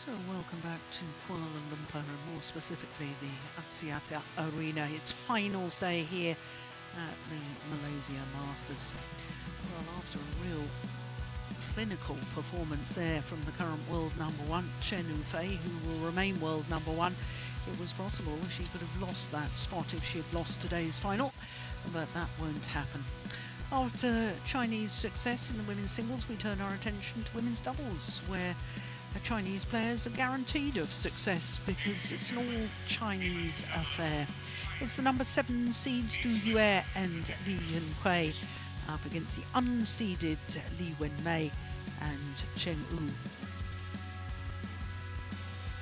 So welcome back to Kuala Lumpur, and more specifically the Axiata Arena. It's finals day here at the Malaysia Masters. Well, after a real clinical performance there from the current world number one, Chen Yufei, who will remain world number one, it was possible she could have lost that spot if she had lost today's final, but that won't happen. After Chinese success in the women's singles, we turn our attention to women's doubles, where the Chinese players are guaranteed of success because it's an all-Chinese affair. It's the number 7 seeds Du Yue and Li Yunhui up against the unseeded Li Wenmei and Cheng Wu.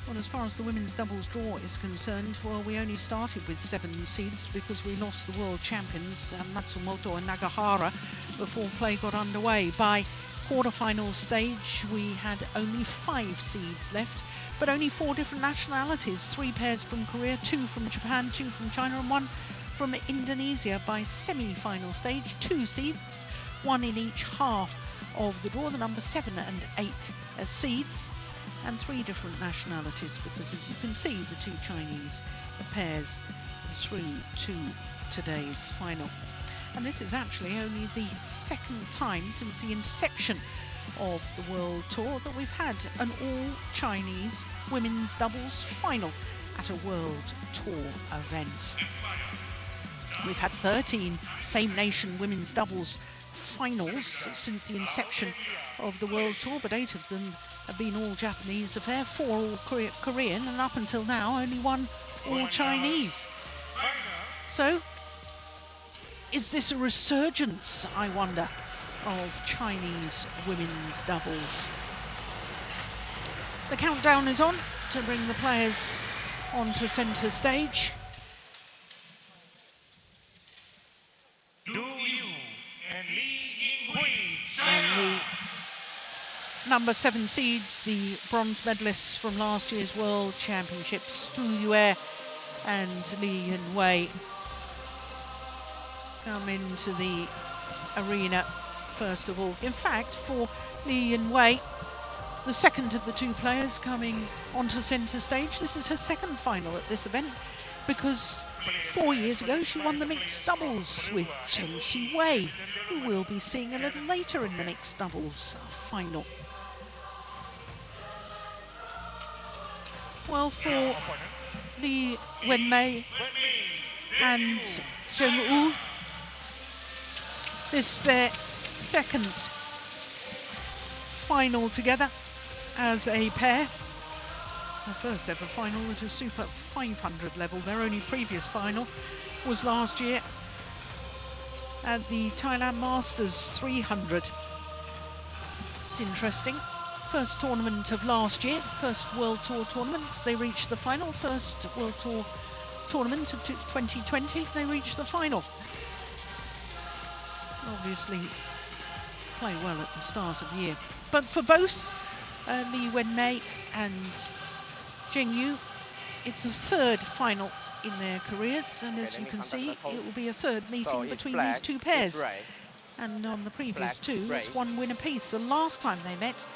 Well, as far as the women's doubles draw is concerned, well, we only started with 7 seeds because we lost the world champions Matsumoto and Nagahara before play got underway. By quarter-final stage, we had only 5 seeds left, but only 4 different nationalities, 3 pairs from Korea, 2 from Japan, 2 from China and 1 from Indonesia. By semi-final stage, 2 seeds, 1 in each half of the draw, the number 7 and 8 seeds, and 3 different nationalities, because as you can see, the 2 Chinese pairs through to today's final. And this is actually only the 2nd time since the inception of the World Tour that we've had an all-Chinese women's doubles final at a World Tour event. We've had 13 same-nation women's doubles finals since the inception of the World Tour, but 8 of them have been all Japanese affair, 4 all Korean, and up until now only 1 all Chinese. So, is this a resurgence, I wonder, of Chinese women's doubles? The countdown is on to bring the players onto centre stage. Du Yue and Li Yunhui. And the number 7 seeds, the bronze medalists from last year's World Championships, Du Yue and Li Yunhui, come into the arena first of all. In fact, for Li Yunhui, the second of the 2 players coming onto centre stage, this is her 2nd final at this event, because 4 years ago she won the mixed doubles with Chen Yufei, who we'll be seeing a little later in the mixed doubles final. Well, for Li Wenmei and Cheng Wu, this is their 2nd final together as a pair. Their first ever final at a Super 500 level. Their only previous final was last year at the Thailand Masters 300. It's interesting. First tournament of last year, first World Tour tournament, they reached the final. First World Tour tournament of 2020, they reached the final. Obviously play well at the start of the year. But for both Li Wenmei and Cheng Wu, it's a 3rd final in their careers, and as you can see, it will be a 3rd meeting between these 2 pairs. And on the previous 2, it's 1 win apiece. The last time they met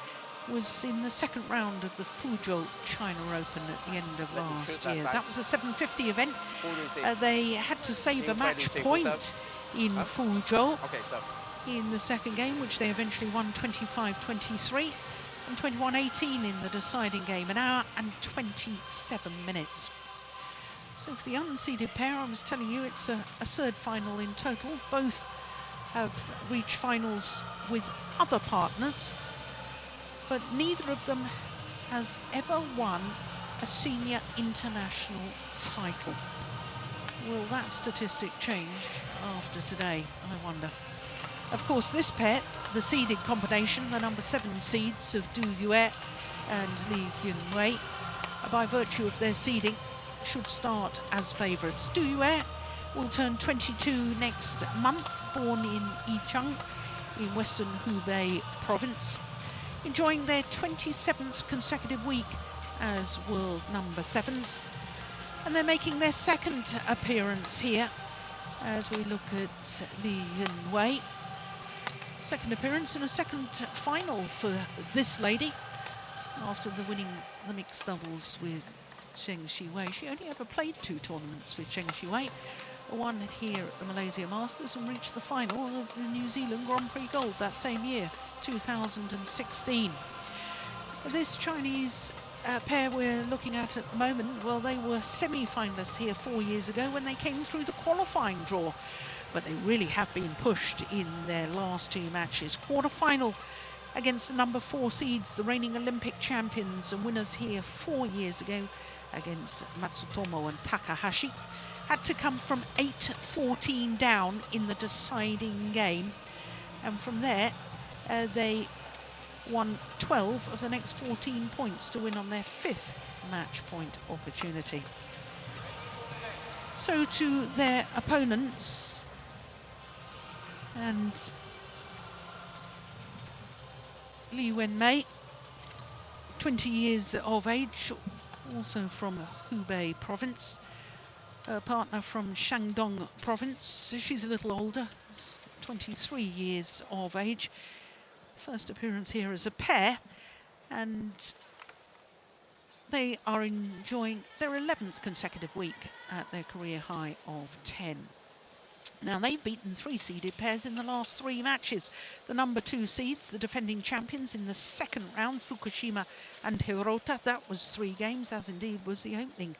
was in the 2nd round of the Fuzhou China Open at the end of last year. That was a 750 event. They had to save a match point in Fuzhou in the 2nd game, which they eventually won 25-23 and 21-18 in the deciding game, 1 hour and 27 minutes. So for the unseeded pair, I was telling you, it's a 3rd final in total. Both have reached finals with other partners, but neither of them has ever won a senior international title. Will that statistic change after today, I wonder? Of course, this pair, the seeded combination, the number 7 seeds of Du Yue and Li Yunhui, by virtue of their seeding, should start as favourites. Du Yue will turn 22 next month, born in Yichang in western Hubei province, enjoying their 27th consecutive week as world number 7s. And they're making their 2nd appearance here as we look at Li Yunhui. 2nd appearance and a 2nd final for this lady. after winning the mixed doubles with Zheng Shiwei. She only ever played 2 tournaments with Zheng Shiwei. One here at the Malaysia Masters and reached the final of the New Zealand Grand Prix Gold that same year, 2016. This Chinese pair we're looking at the moment, well, they were semi-finalists here 4 years ago when they came through the qualifying draw. But they really have been pushed in their last 2 matches. Quarter-final against the number 4 seeds, the reigning Olympic champions and winners here 4 years ago against Matsutomo and Takahashi. Had to come from 8-14 down in the deciding game. And from there, they won 12 of the next 14 points to win on their 5th match point opportunity. So to their opponents, and Li Wenmei, 20 years of age, also from Hubei province, a partner from Shandong province. She's a little older, 23 years of age. First appearance here as a pair, and they are enjoying their 11th consecutive week at their career high of 10. Now, they've beaten 3-seeded pairs in the last 3 matches. The number 2 seeds, the defending champions in the second round, Fukushima and Hirota. That was 3 games, as indeed was the opening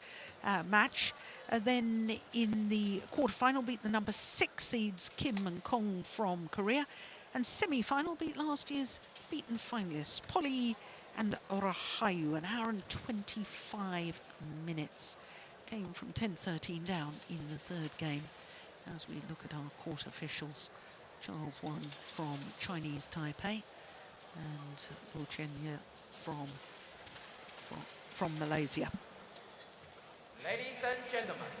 match. Then in the quarterfinal, beat the number 6 seeds, Kim and Kong from Korea. And semi-final, beat last year's beaten finalists, Polly and Rahayu, 1 hour and 25 minutes. Came from 10-13 down in the 3rd game. As we look at our court officials, Charles Wan from Chinese Taipei and Wu Chenye from Malaysia. Ladies and gentlemen,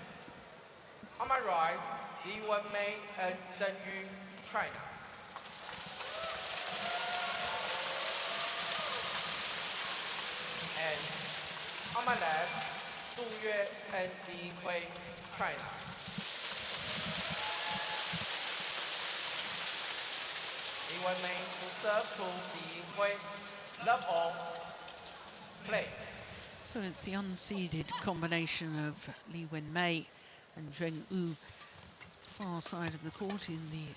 on my right, Li Wenmei and Zheng Yu, China. And on my left, Du Yue and Li Hui, China. Li Wenmei to serve to Li Hui. Love all. Play. So it's the unseeded combination of Li Wenmei and Zheng Yu, far side of the court in the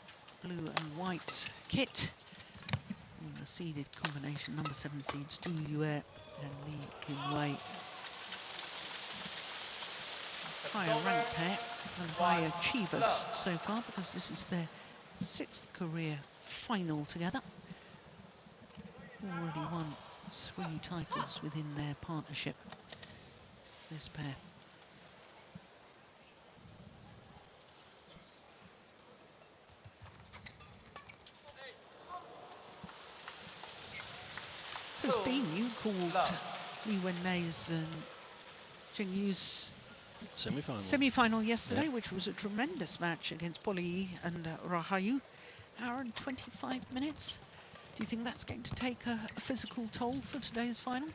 blue and white kit. And the seeded combination, number 7 seeds, Du Yue and Li Wenmei. Higher rank pair and high achievers so far, because this is their 6th career final together. Already won 3 titles within their partnership, this pair. So, Steen, you called Li Wenmei's and Zheng Yu's semi-final yesterday, yeah, which was a tremendous match against Polly and Rahayu. 1 hour and 25 minutes. Do you think that's going to take a physical toll for today's final?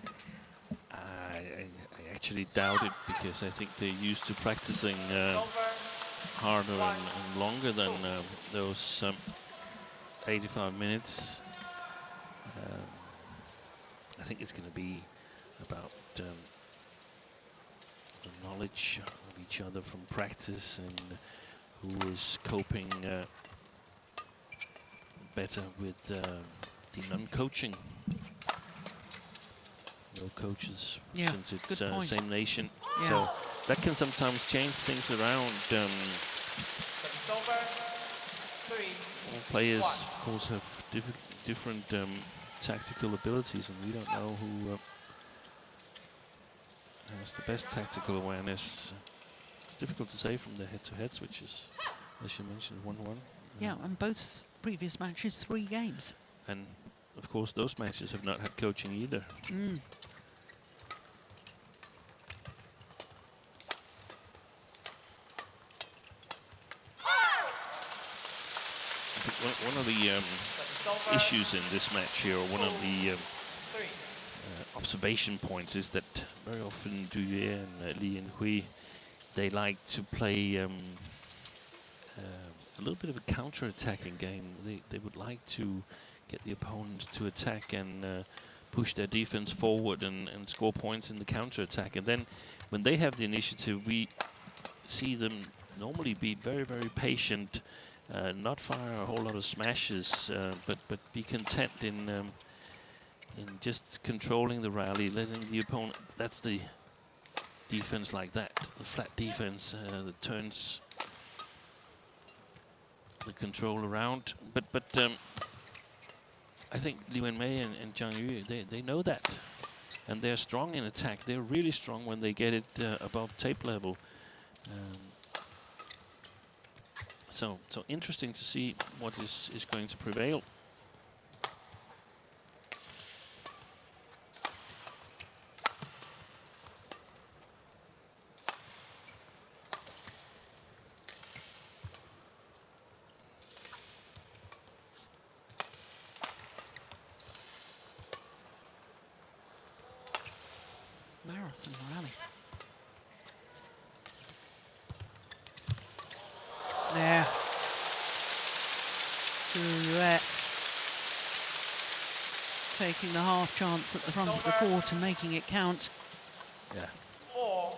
I actually doubt it, because I think they're used to practicing harder and longer than those 85 minutes. I think it's going to be about the knowledge of each other from practice and who is coping better with the non-coaching. No coaches, yeah, since it's same nation. Yeah. So that can sometimes change things around. All players, of course, have different tactical abilities, and we don't know who has the best tactical awareness. It's difficult to say from the head-to-heads, which is, as you mentioned, 1-1. Yeah, and both previous matches 3 games. And of course, those matches have not had coaching either. Mm. I think one of the issues in this match here, or one of the observation points, is that very often Du Yue and Li and Hui, they like to play a little bit of a counter-attacking game. They would like to get the opponents to attack and push their defense forward and score points in the counter-attack. And then when they have the initiative, we see them normally be very, very patient, not fire a whole lot of smashes, but be content in just controlling the rally, letting the opponent. That's the defense like that, the flat defense that turns the control around. But I think Li Wenmei and Zhang Yu, they know that, and they're strong in attack. They're really strong when they get it above tape level. So interesting to see what is going to prevail. Marathon rally. There. Duet. Taking the half chance at the front of the court and making it count. Yeah. 4-2.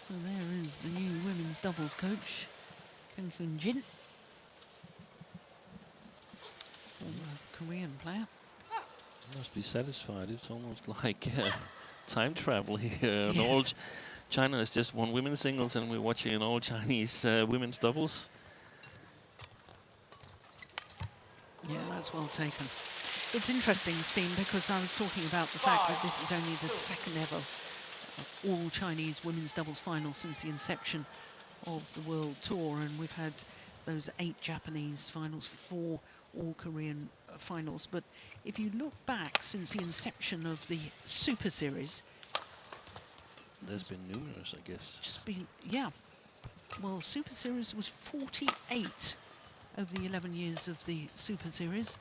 So there is the new women's doubles coach, Kang Kyun-jin, former Korean player. Must be satisfied. It's almost like time travel here. Yes. All China has just won women's singles, and we're watching an all Chinese women's doubles. Yeah, that's well taken. It's interesting, Steen, because I was talking about the fact that this is only the second ever all Chinese women's doubles final since the inception of the World Tour, and we've had those 8 Japanese finals, 4 all Korean finals. But if you look back since the inception of the Super Series, there's been numerous, I guess. Just been, yeah. Well, Super Series was 48 over the 11 years of the Super Series,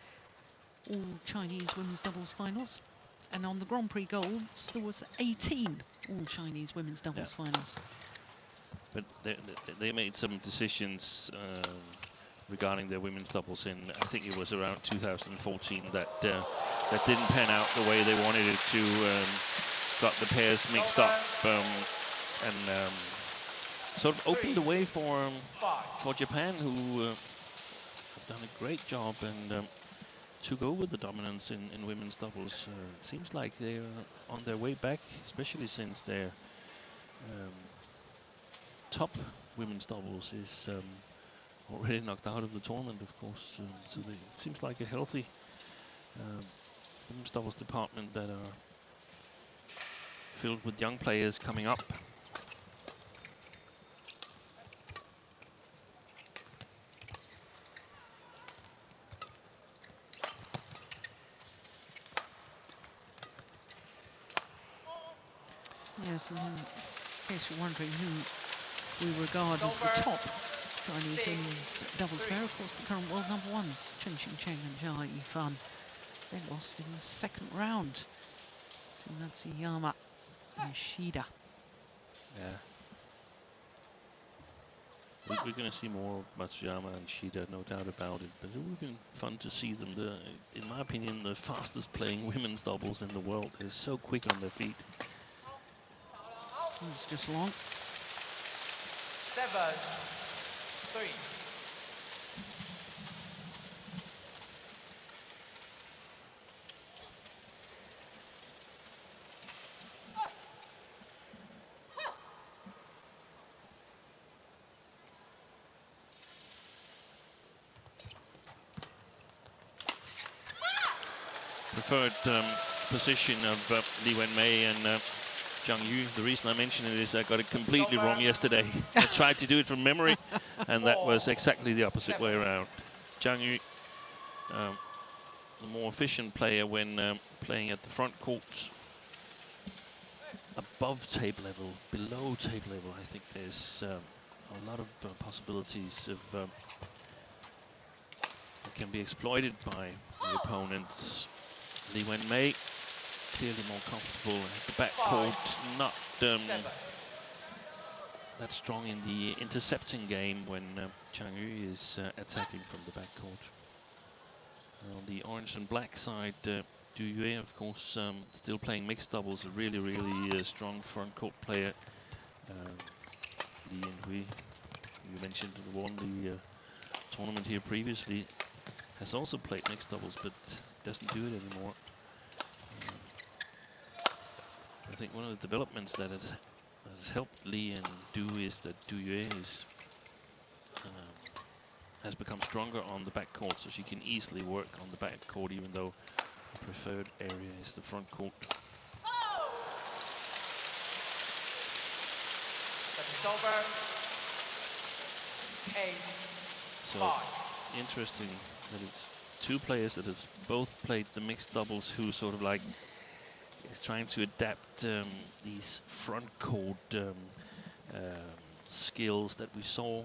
all Chinese women's doubles finals. And on the Grand Prix Golds, there was 18 all Chinese women's doubles finals. But they made some decisions regarding their women's doubles in, I think it was around 2014, that didn't pan out the way they wanted it to. Got the pairs mixed up and sort of opened the way for Japan, who have done a great job and took over the dominance in women's doubles. It seems like they're on their way back, especially since their top women's doubles is already knocked out of the tournament, of course. So it seems like a healthy women's doubles department that are filled with young players coming up. Yes, and in case you're wondering who we regard as the top Chinese women's doubles player, of course, the current world number ones, Chen Qingchen and Jia Yifan. They lost in the second round to Matsuyama and Shida. Yeah. We're going to see more of Matsuyama and Shida, no doubt about it. But it would have been fun to see them. In my opinion, the fastest playing women's doubles in the world. They're so quick on their feet. It's just long. 7-3. Preferred position of Li Wenmei and Zhang Yu. The reason I mention it is I got it completely wrong yesterday. I tried to do it from memory, and that was exactly the opposite way around. Zhang Yu, the more efficient player when playing at the front court, above tape level, below tape level. I think there's a lot of possibilities of that can be exploited by the opponents. Li Wenmei clearly more comfortable at the backcourt, not that strong in the intercepting game when Zhang Yu is attacking from the backcourt. On the orange and black side, Du Yue, of course, still playing mixed doubles, a really, really strong front court player. Li Yinghui, you mentioned, won the tournament here previously, has also played mixed doubles, but doesn't do it anymore. I think one of the developments that has helped Li and Du is that Du Yue is has become stronger on the backcourt, so she can easily work on the backcourt, even though the preferred area is the front court. So interesting that it's two players that has both played the mixed doubles who sort of like is trying to adapt these front court skills that we saw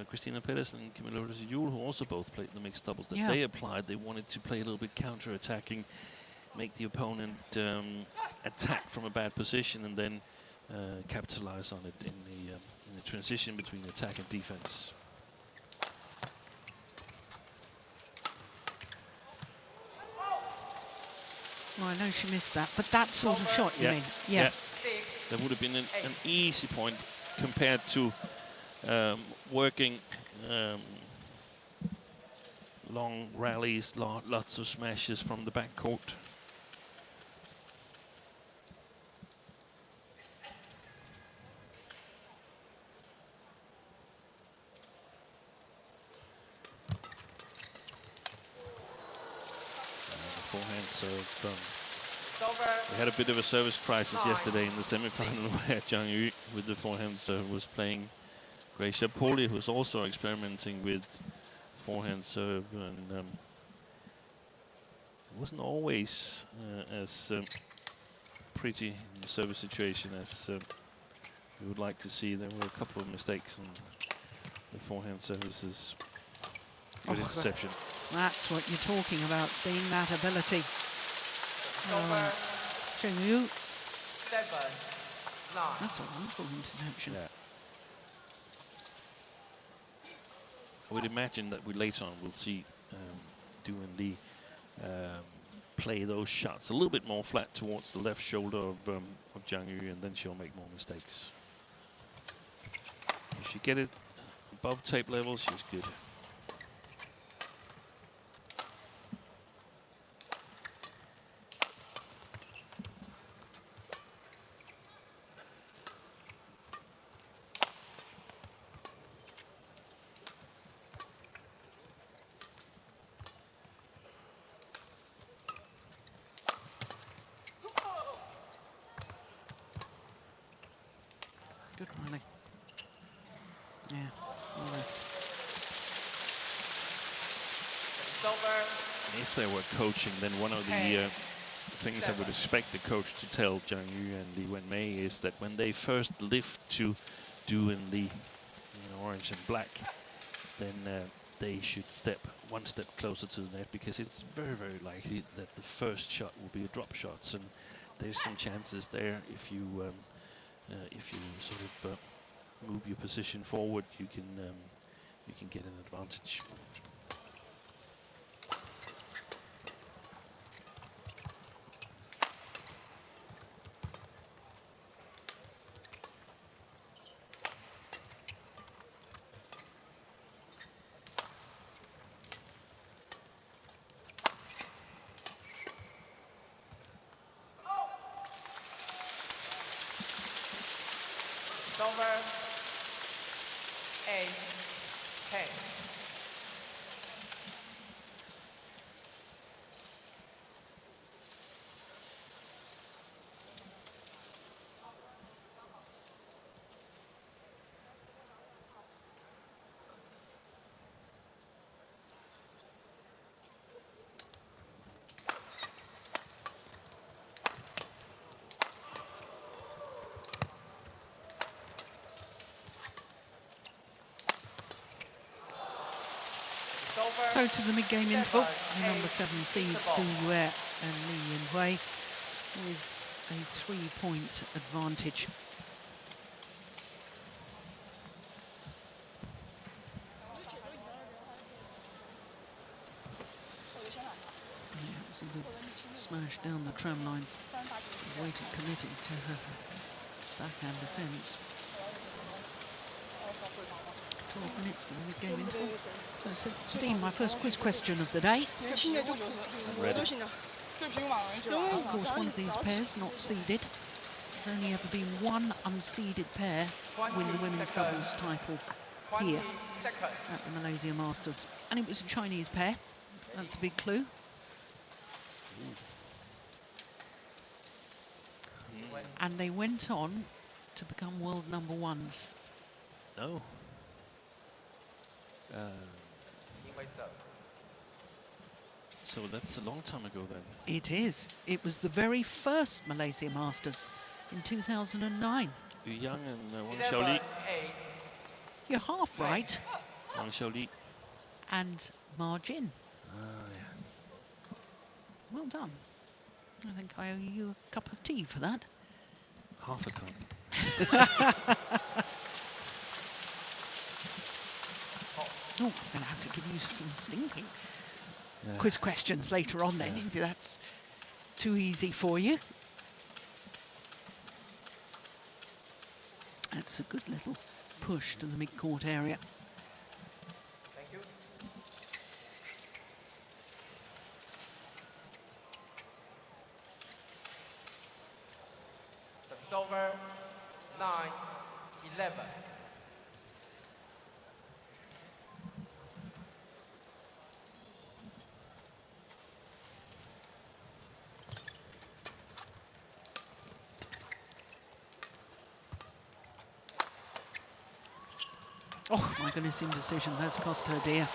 Christina Peters and Camilla Rossi-Juhl, who also both played the mixed doubles, that they applied. They wanted to play a little bit counter-attacking, make the opponent attack from a bad position, and then capitalize on it in the transition between attack and defense. Well, I know she missed that, but that sort of shot, you mean? Yeah. That would have been an easy point compared to working long rallies, lots of smashes from the backcourt. Forehand serve. We had a bit of a service crisis yesterday in the semi-final where Zhang Yu with the forehand serve was playing Gracia Poli, who's also experimenting with forehand serve, and it wasn't always as pretty in the service situation as we would like to see. There were a couple of mistakes on the forehand services. Good interception. That's what you're talking about, seeing that ability. Zheng Yu. 7-9. That's a wonderful interception. Yeah. I would imagine that we later on will see Du and Li play those shots a little bit more flat towards the left shoulder of Zhang Yu, and then she'll make more mistakes. If she get it above tape level, she's good. Good rally. Yeah, all left. And if they were coaching, then one of the things I would expect the coach to tell Zhang Yu and Li Wenmei is that when they first lift to Du and Li in orange and black, then they should step one step closer to the net, because it's very, very likely that the first shot will be a drop shot, and there's some chances there if you sort of move your position forward, you can get an advantage. Over 8-10. So to the mid-game interval, the number 7 seeds Du Yue and Li Yinghui with a 3-point advantage. smash down the tram lines. Waited, committed to her backhand defence. 12 minutes to the game interval. So, Steve, my first quiz question of the day. Of course, one of these pairs not seeded. There's only ever been one unseeded pair win the women's doubles title here at the Malaysia Masters. And it was a Chinese pair. That's a big clue. And they went on to become world number ones. Oh. So that's a long time ago then. It is. It was the very first Malaysia Masters in 2009. Yu Yang and Wang Xiaoli. You're half right. Wang Xiaoli. And Ma Jin. Yeah. Well done. I think I owe you a cup of tea for that. Half a cup. Oh, I'm going to have to give you some stinking quiz questions later on then, if that's too easy for you. That's a good little push to the mid-court area. Thank you. Service over, 9-11. Oh, my goodness, indecision. That's cost her dear.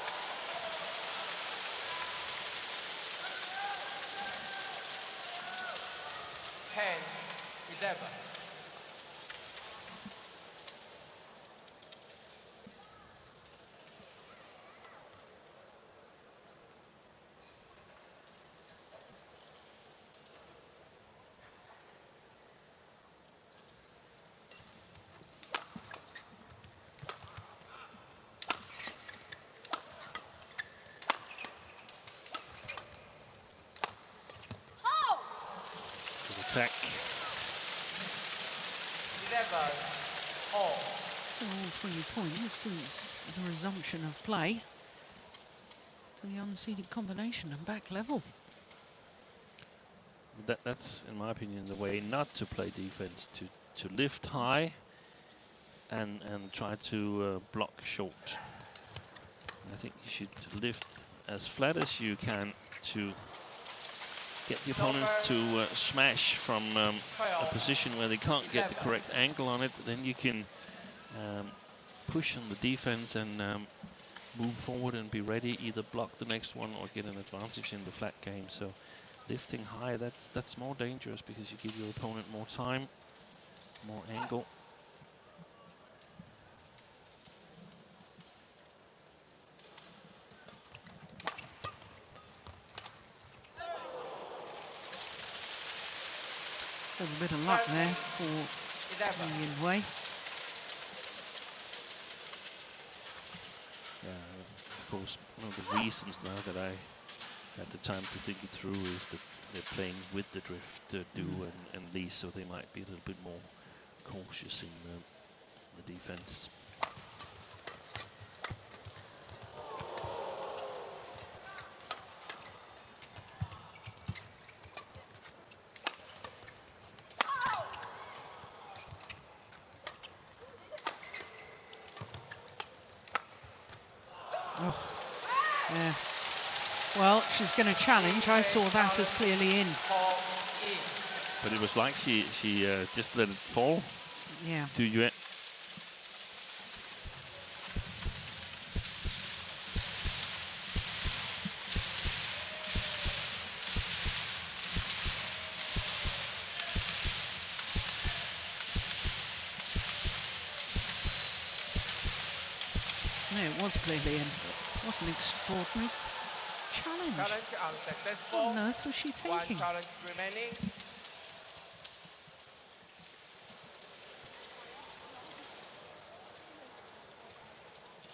Attack. 11 all. So all 3 points since the resumption of play to the unseeded combination and back level. That's, in my opinion, the way not to play defense, to lift high and try to block short. I think you should lift as flat as you can to get the opponents to smash from a position where they can't get the correct angle on it. Then you can push on the defense and move forward and be ready, either block the next one or get an advantage in the flat game. So lifting high, that's more dangerous because you give your opponent more time, more angle. A little bit of luck there for Yin Wei. Yeah, of course, one of the reasons now that I had the time to think it through is that they're playing with the drift, Du and Lee, so they might be a little bit more cautious in the defense. Oh, yeah. Well, she's going to challenge. I saw that as clearly in. But it was like she just let it fall. Yeah. To Yuen. No, it was clearly in. What an extraordinary challenge. Challenge unsuccessful. What on earth was she thinking? One challenge remaining.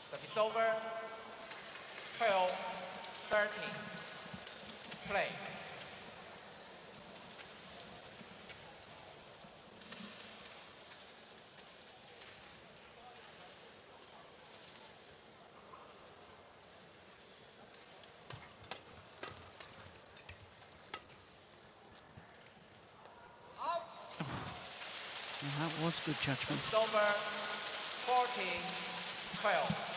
Service over. 12-13. Play. was good judgment. Silver 14-12.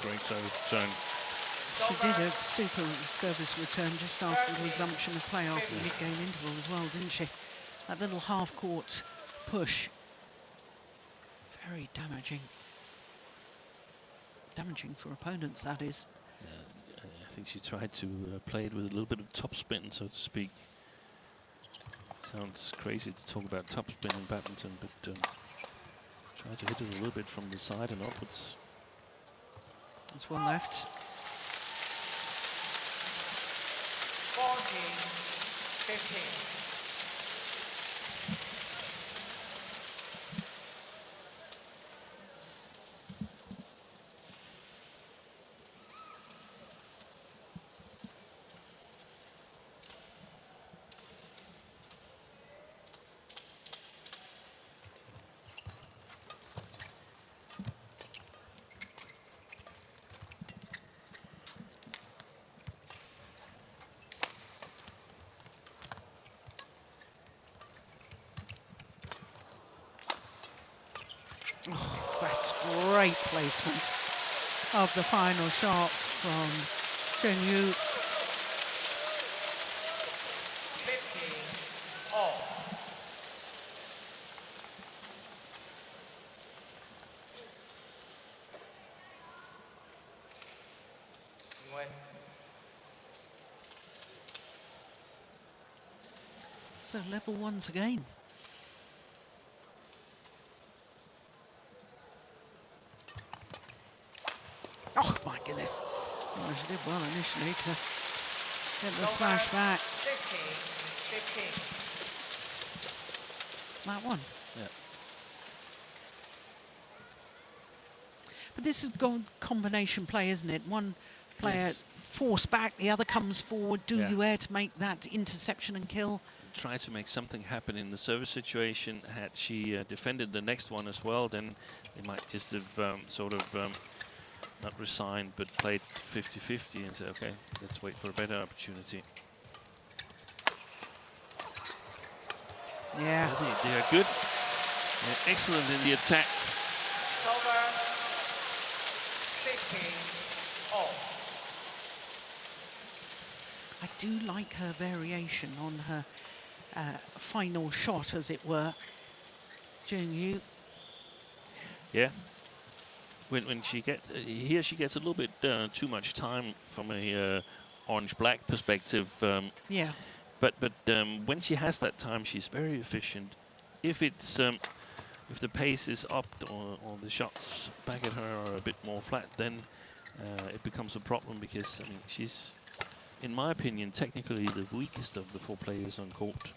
Great service return. She did a super service return just after the resumption of play after the mid-game interval as well, didn't she? That little half-court push. Very damaging. Damaging for opponents, that is. I think she tried to play it with a little bit of topspin, so to speak. Sounds crazy to talk about topspin in badminton, but try to hit it a little bit from the side and upwards. There's one left. 14-15. Oh, that's great placement of the final shot from Zheng Yu. 15-all. So level once again. Oh my goodness. Oh, she did well initially to get the smash back. 16-15. That one. Yeah. But this is combination play, isn't it? One player force back, the other comes forward. Do you air to make that interception and kill? Try to make something happen in the service situation. Had she defended the next one as well, then they might just have not resigned, but played 50-50 and said, okay, let's wait for a better opportunity. Yeah. They are good. They're excellent in the attack. Over 16-all. I do like her variation on her final shot, as it were. Zheng Yu. Yeah. When she gets here, she gets a little bit too much time from a orange-black perspective. Yeah. But when she has that time, she's very efficient. If it's if the pace is up or the shots back at her are a bit more flat, then it becomes a problem, because I mean she's, in my opinion, technically the weakest of the four players on court.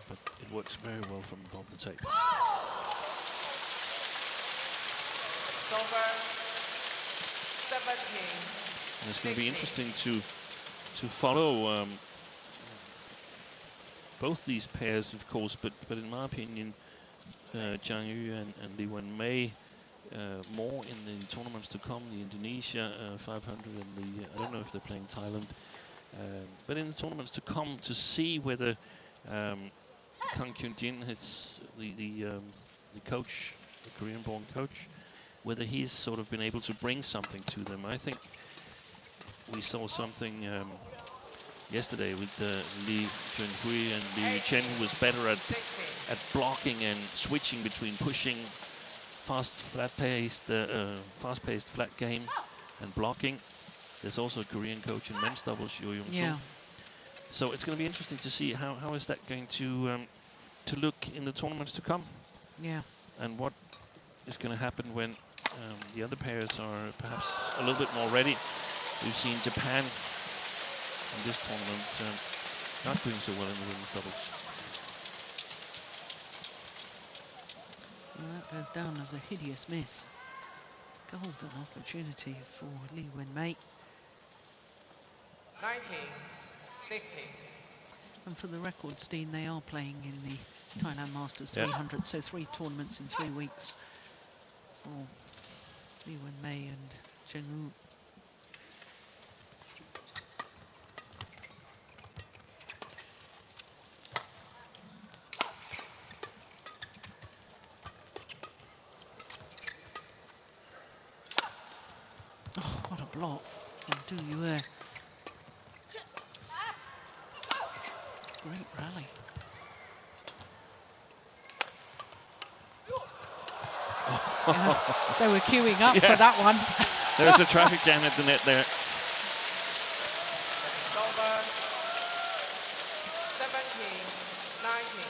But it works very well from above the tape. Over 17. And it's going to be interesting to follow both these pairs, of course, but in my opinion, Zhang Yu and Li Wenmei more in the tournaments to come, the Indonesia 500 and the, I don't know if they're playing Thailand, but in the tournaments to come, to see whether Kang Kyun-jin, the coach, the Korean-born coach, whether he's sort of been able to bring something to them. I think we saw something yesterday with Li Junhui and Li Chen, who was better at blocking and switching between pushing, fast-paced flat game, and blocking. There's also a Korean coach in men's doubles, Yo Young-soo. Yeah. So it's going to be interesting to see how is that going to to look in the tournaments to come. Yeah. And what is going to happen when the other pairs are perhaps a little bit more ready. We've seen Japan in this tournament not doing so well in the women's doubles. Well, that goes down as a hideous miss. Golden opportunity for Lee Wen-mei. 19-16. And for the record, Steen, they are playing in the Thailand Masters Yeah. 300, so 3 tournaments in 3 weeks for Lee Wen-mei and ZHENG Wu. Oh, what a block from Du Yue. Great rally. Yeah, they were queuing up for that one. There's a traffic jam at the net there. It's over. 17-19.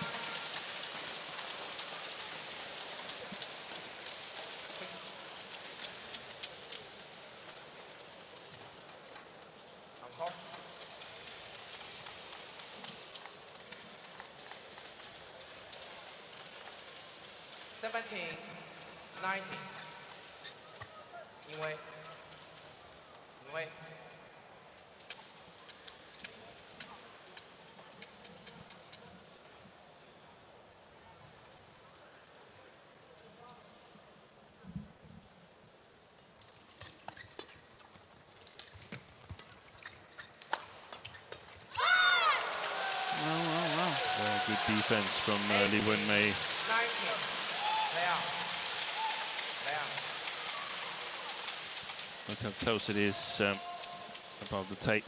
Encore. Seventeen, 19. 因为 Wow. Good defense from Lee Wen-mei. 19. 这样 Look how close it is above the tape.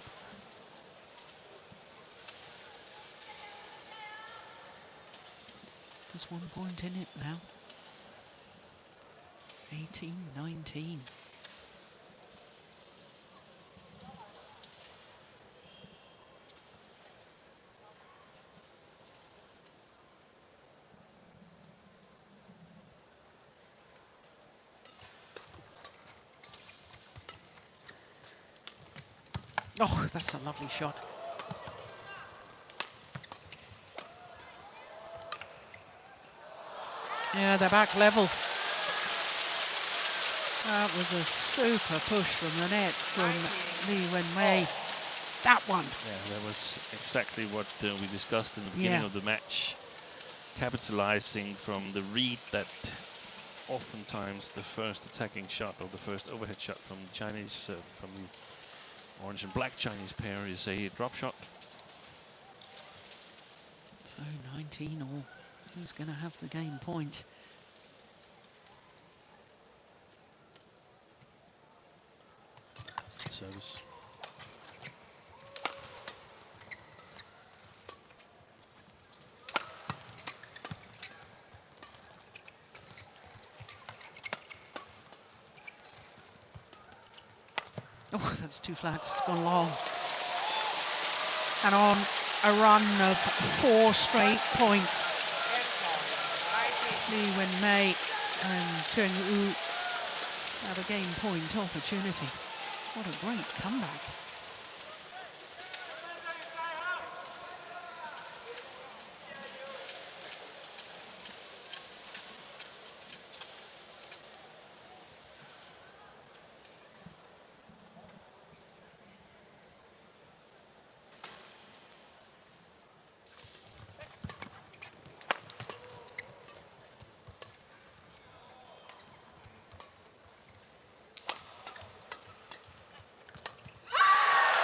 Just 1 point in it now. 18-19. Oh, that's a lovely shot. Yeah, they're back level. That was a super push from the net from Lee Wen-mei. That one. Yeah, that was exactly what we discussed in the beginning of the match. Capitalizing from the read that oftentimes the first attacking shot or the first overhead shot from the Chinese, from the orange and black Chinese pair is a drop shot. So 19 all. Who's going to have the game point? Service. Oh, that's too flat. It's gone long. And on a run of 4 straight points. Lee Wen-mei and ZHENG Wu have a game point opportunity. What a great comeback.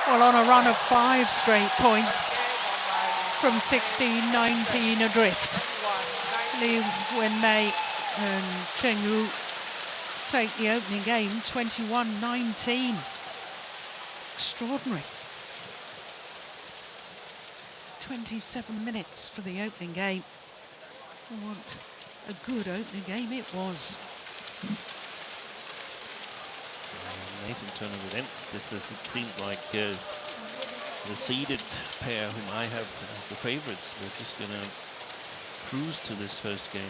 Well, on a run of 5 straight points from 16-19 adrift. Lee Wen-mei and ZHENG Wu take the opening game 21-19. Extraordinary. 27 minutes for the opening game. What a good opening game it was. Amazing turn of events, just as it seemed like the seeded pair whom I have as the favorites were just going to cruise to this first game.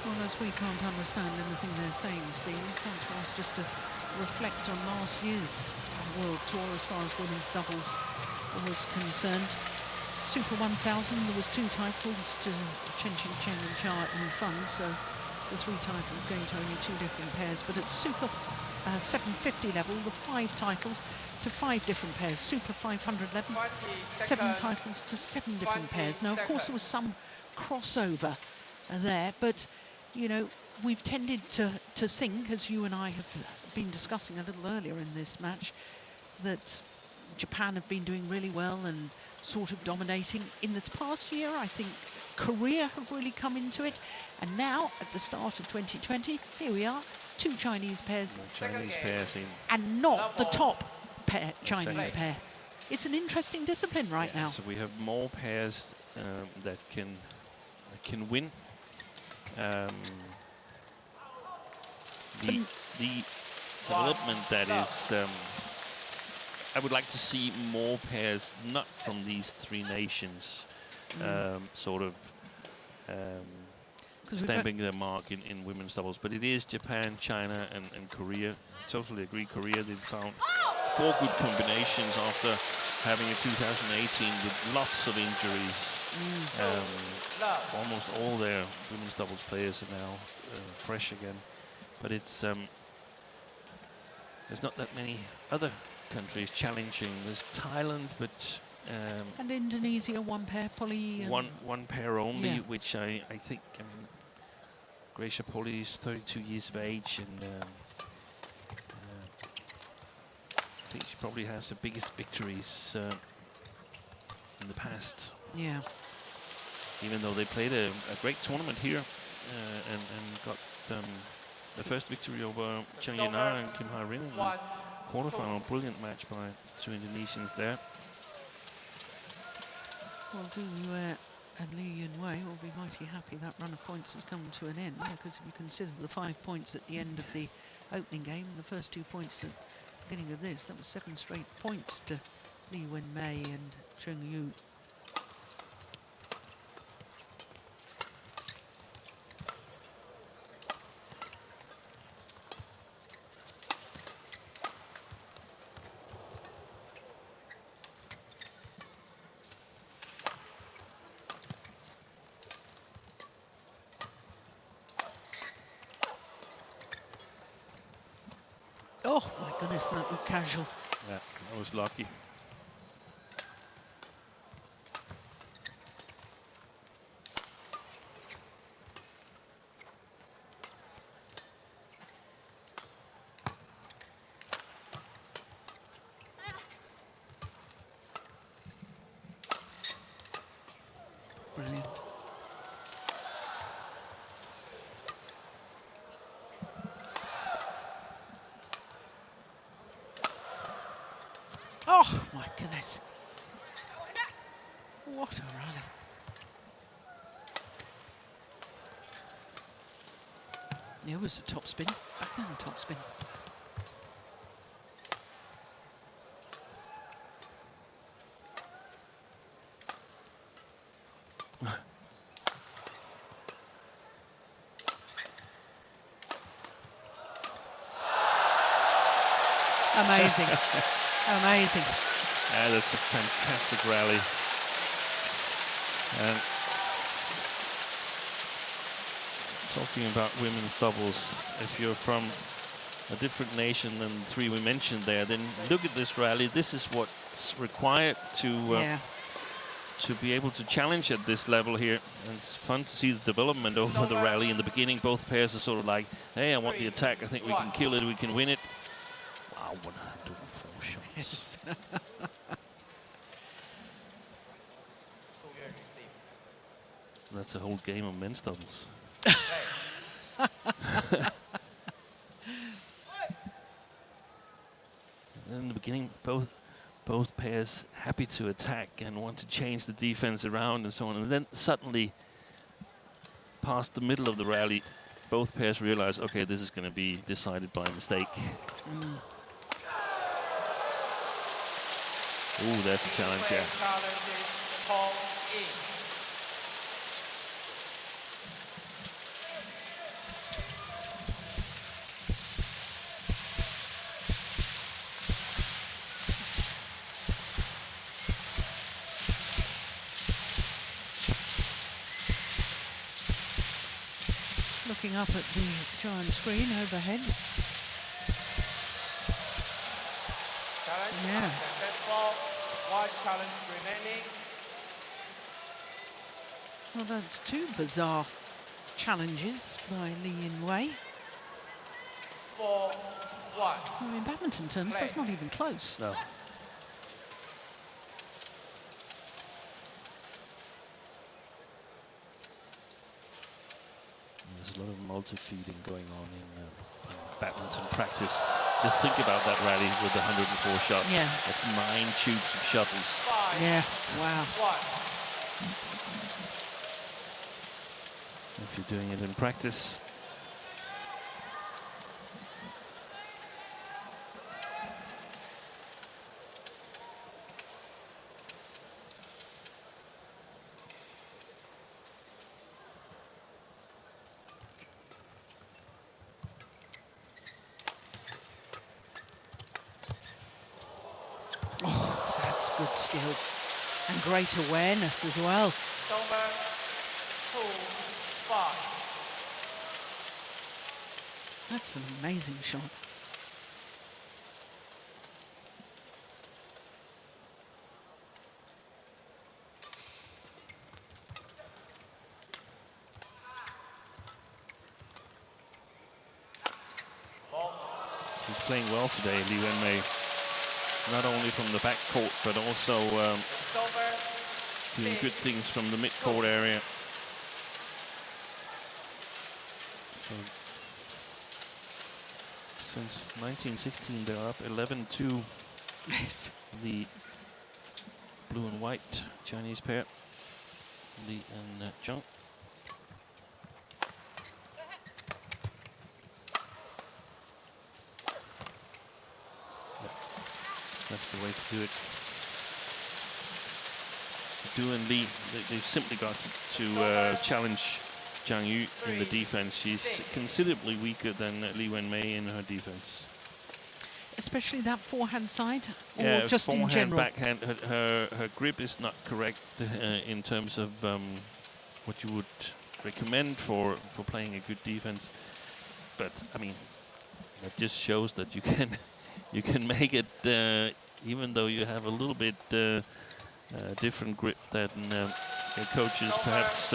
Well, as we can't understand anything they're saying, Steve, it's for us just to reflect on last year's World Tour as far as women's doubles was concerned. Super 1000, there was 2 titles to CHN and CHN Fun, so the 3 titles going to only 2 different pairs. But at Super 750 level, the 5 titles to 5 different pairs. Super 500 level, 7 titles to 7 different pairs. Now, of course, there was some crossover there, but you know, we've tended to think, as you and I have been discussing a little earlier in this match, that Japan have been doing really well and sort of dominating. In this past year, I think Korea have really come into it. And now, at the start of 2020, here we are, 2 Chinese pairs. Chinese pairs in. And not the top pair, Chinese pair. It's an interesting discipline right now. So we have more pairs that can win. The development that is, I would like to see more pairs not from these 3 nations sort of stamping their mark in women's doubles. But it is Japan, China and Korea. Totally agree, Korea, they've found 4 good combinations after having a 2018 with lots of injuries. Almost all their women's doubles players are now fresh again, but it's there's not that many other countries challenging. There's Thailand, but and Indonesia, 1 pair, Polly. One pair only, which I think. I mean, Gracia Polly is 32 years of age, and I think she probably has the biggest victories in the past. Yeah. Even though they played a great tournament here and got the first victory over Cheng Yana and Kim Ha-rin in the quarterfinal. Brilliant match by 2 Indonesians there. Well, Do Yue and Lee Yun-wei will be mighty happy that run of points has come to an end, because if you consider the 5 points at the end of the opening game and the first 2 points at the beginning of this, that was 7 straight points to Lee Wen-mei and Cheng Yu. Oh my goodness, that looked casual. Yeah, I was lucky. Brilliant. Oh my goodness. What a rally. It was a top spin, backhand top spin. Amazing. Amazing. Yeah, that's a fantastic rally. And talking about women's doubles, if you're from a different nation than the 3 we mentioned there, then look at this rally. This is what's required to be able to challenge at this level here. And it's fun to see the development over the rally. In the beginning, both pairs are sort of like, hey, I want the attack. I think we can kill it. We can win it. 104 shots. Yes. That's a whole game of men's doubles. In the beginning, both pairs happy to attack and want to change the defense around and so on. And then suddenly, past the middle of the rally, both pairs realize, okay, this is going to be decided by mistake. Ooh, that's a challenge, yeah. Looking up at the giant screen overhead. Challenge Yeah. successful. One challenge remaining. Well, that's two bizarre challenges by Lee Yin-wei. 4-1. Well, in badminton terms, that's not even close. No. There's a lot of multi-feeding going on in badminton practice. Just think about that rally with the 104 shots. Yeah. That's 9 tubes of shuttles. 5-1. Yeah, wow. If you're doing it in practice. Oh, that's good skill. And great awareness as well. Silver 2-5. That's an amazing shot. He's playing well today, Lee Wen-mei. Not only from the back court, but also doing good things from the mid-court area. So, since 1916, they're up 11-2. Yes. The blue and white Chinese pair, Lee and Zheng. That's the way to do it. Du and Lee, they've simply got to challenge Zhang Yu in the defense. She's considerably weaker than Lee Wen-mei in her defense. Especially that forehand side, or Yeah, just in forehand, general? backhand. Her grip is not correct in terms of what you would recommend for playing a good defense. But I mean, that just shows that you can make it even though you have a little bit different grip than your coaches perhaps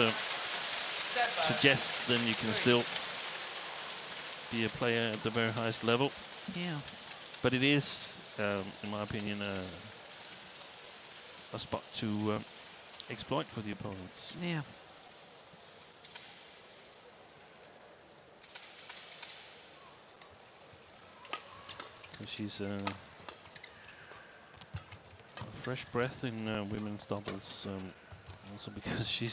suggests. Then you can still be a player at the very highest level. Yeah. But it is, in my opinion, a spot to exploit for the opponents. Yeah. So she's a fresh breath in women's doubles, also because she's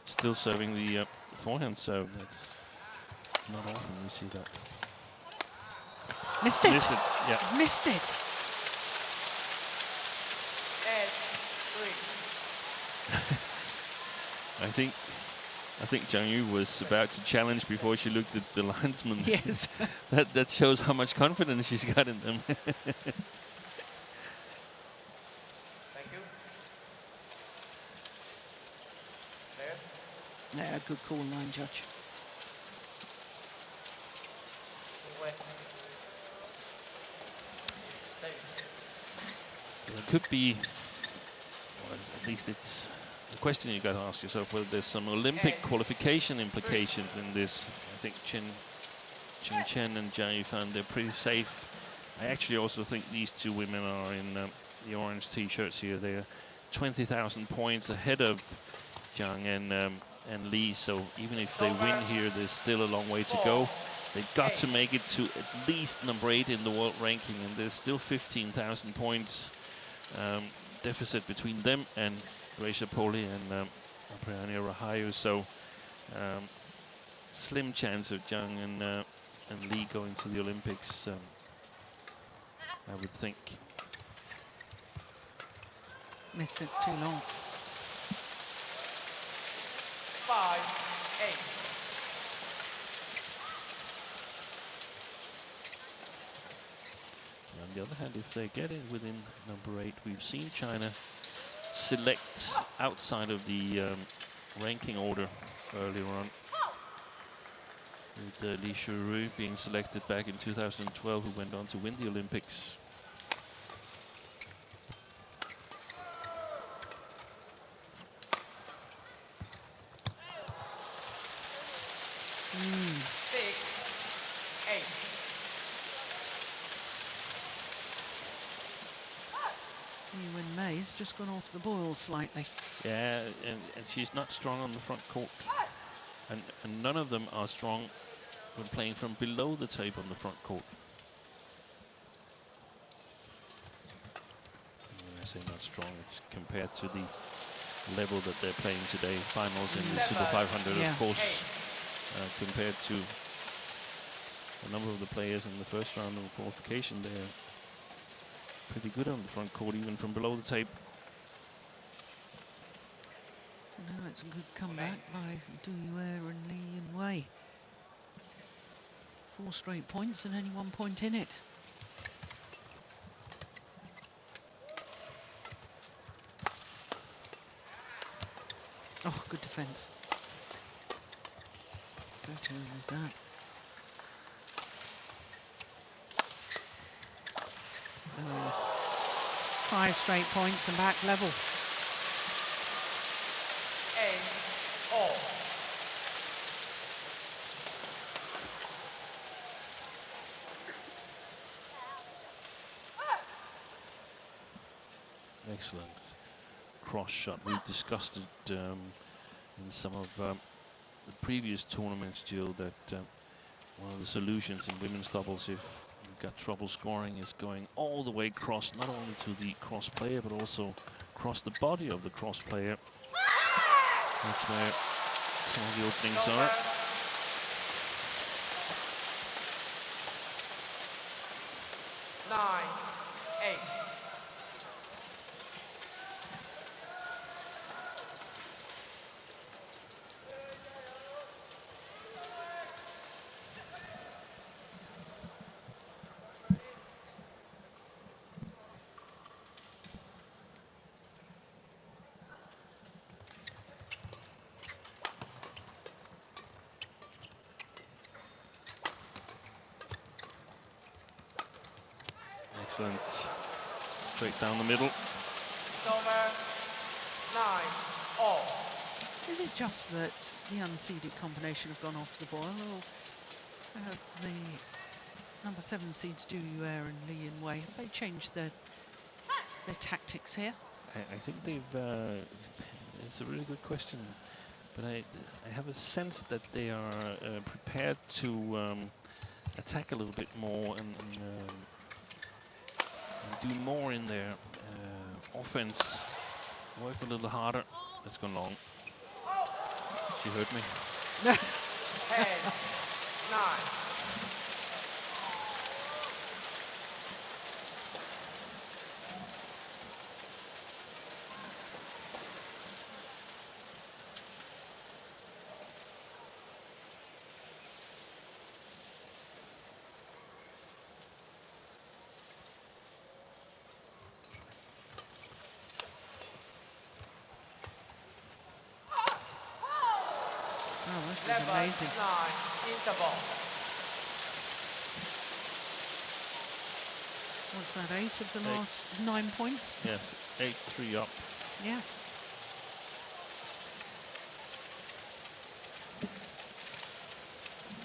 still serving the forehand serve. That's not often we see that. Missed it. Missed it, yeah. Missed it. And 3. I think Zhang Yu was about to challenge before she looked at the linesman. Yes. that shows how much confidence she's got in them. Thank you. Players. Yeah, good call, line judge. Wait. So it could be, well, at least it's the question you got to ask yourself, whether there's some Olympic qualification implications in this. I think Chen and Zhang Yu found they're pretty safe I actually also think these two women are in the orange t-shirts here. They're 20,000 points ahead of Zhang and Lee. So even if they win here, there's still a long way to go. They've got to make it to at least #8 in the world ranking, and there's still 15,000 points deficit between them and Gracia Poli and Priyanka Rahayu. So slim chance of Zhang and Lee going to the Olympics, I would think. Missed it too long. 5-8. On the other hand, if they get in within #8, we've seen China select outside of the ranking order earlier on. With Li Shuirui being selected back in 2012, who went on to win the Olympics. Mm. 6-8. Li Wenmei's just gone off the boil slightly. Yeah, and she's not strong on the front court. And none of them are strong when playing from below the tape on the front court. And when I say not strong, it's compared to the level that they're playing today. Finals in the Super 500, Yeah. of course, compared to a number of the players in the first round of qualification. They're pretty good on the front court, even from below the tape. So now it's a good comeback by Du Yue and Li Yinwei. 4 straight points and only 1 point in it. Oh, good defence. So too is that. Oh, yes. 5 straight points and back level. 8-all. Excellent cross shot. We've discussed it in some of the previous tournaments, Jill, that one of the solutions in women's doubles, if you've got trouble scoring, is going all the way across, not only to the cross player, but also across the body of the cross player. That's where some of the openings are. 9-8. Excellent. Straight down the middle. It's over. 9-all. Is it just that the unseeded combination have gone off the boil, or have the #7 seeds Du Yue and Li Yinwei, have they changed their tactics here? I think they've. It's a really good question, but I have a sense that they are prepared to attack a little bit more and do more in their offense. Work a little harder. That's gone long. She heard me. 10-9. Oh, this is amazing. 11-9 interval. What's that, 8 of the 8. last 9 points? Yes, 8-3 up. Yeah.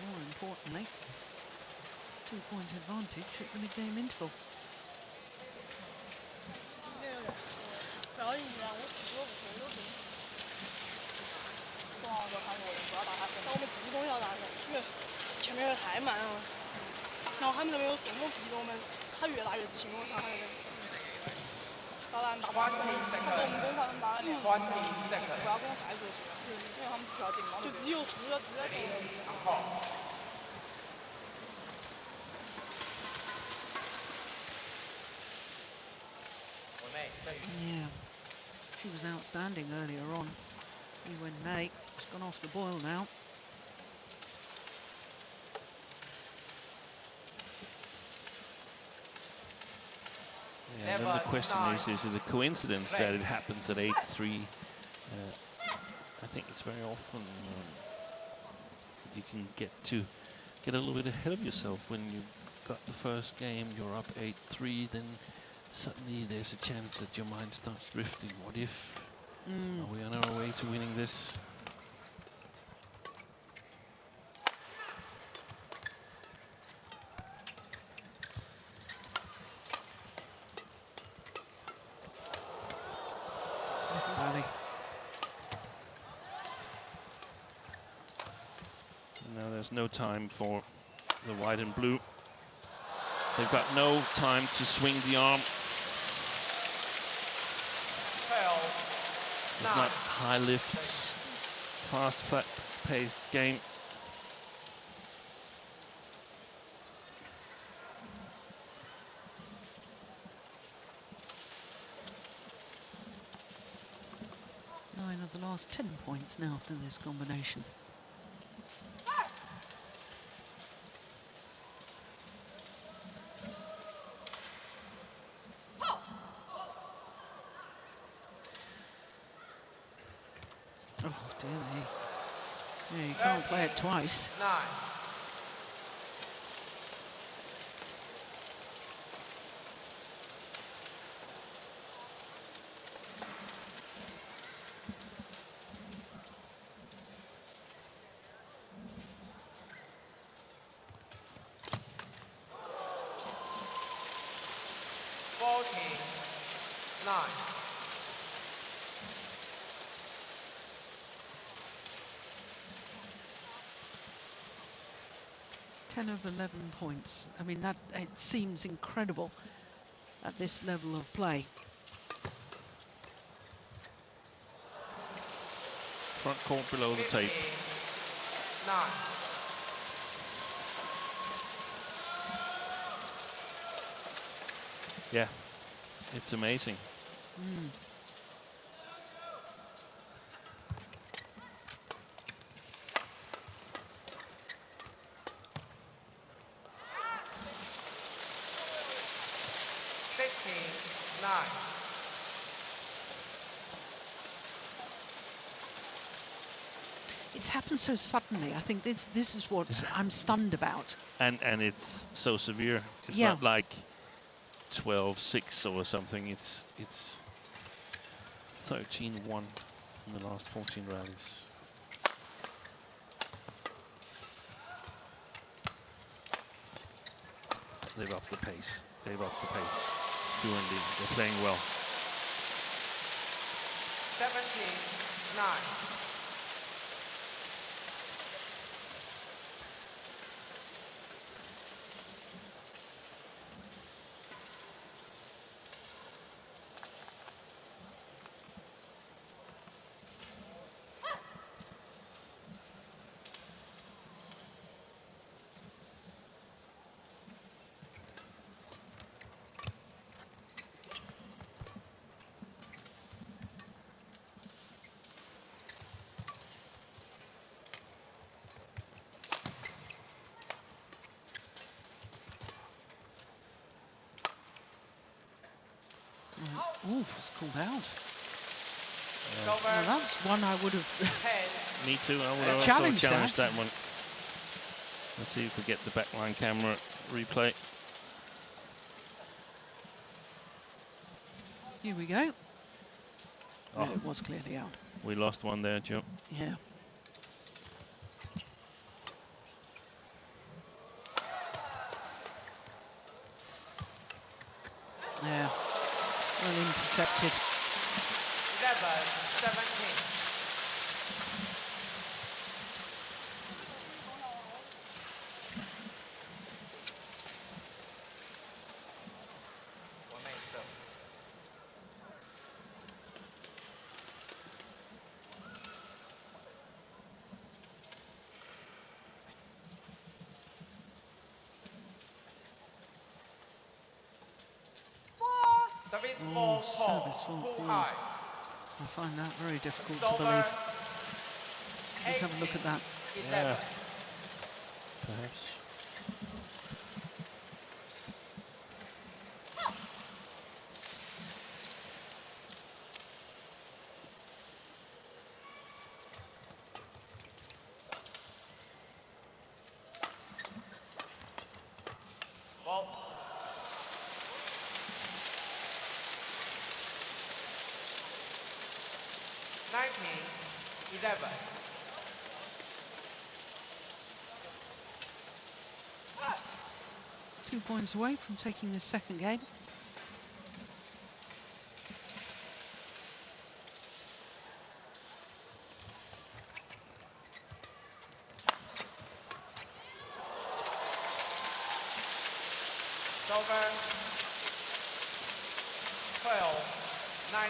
More importantly, 2-point advantage at the mid-game interval. 今天有点不要硬让我洗过不错，我都真是。中网的时候他说不要打他分，但我们自己攻要打分，因为前面人太慢了。然后他们那边有顺风逼着我们，他越打越自信，我看他那边。打篮打不过，他跟我们攻防能打得了。不要跟我快速进，是因为他们需要进嘛，就只有输了，只在手里。 Yeah, she was outstanding earlier on. Wen Mei, she's gone off the boil now. Yeah, and then the question is it a coincidence that it happens at 8-3? I think it's very often that you can get a little bit ahead of yourself when you got the first game, you're up 8-3, then suddenly there's a chance that your mind starts drifting. What if? Are we on our way to winning this? Now there's no time for the white and blue. They've got no time to swing the arm. It's not high lifts, fast, flat-paced game. Nine of the last 10 points now after this combination. Oh, dear me. Yeah, you can't play it twice. 9. Of 11 points. I mean, that it seems incredible at this level of play. Front court below the tape. 9. Yeah, it's amazing. Mm. It's happened so suddenly. I think this is what I'm stunned about. And it's so severe. It's yeah. not like 12-6 or something. It's 13-1 in the last 14 rallies. They've upped the pace. They've upped the pace. They're playing well. 17-9. Ooh, it's called out. Yeah. Well, that's one I would have. Me too. I would have challenged that one. Let's see if we get the backline camera replay. Here we go. Oh. No, it was clearly out. We lost one there, Joe. Yeah. Well intercepted. 11-17. Service Oh, fault service fault too called. high. I find that very difficult It's to over. believe. Let's have a look at that. 11. Perhaps. Fault. Nineteen, 11. Two points away from taking the second game. It's over. 12-19.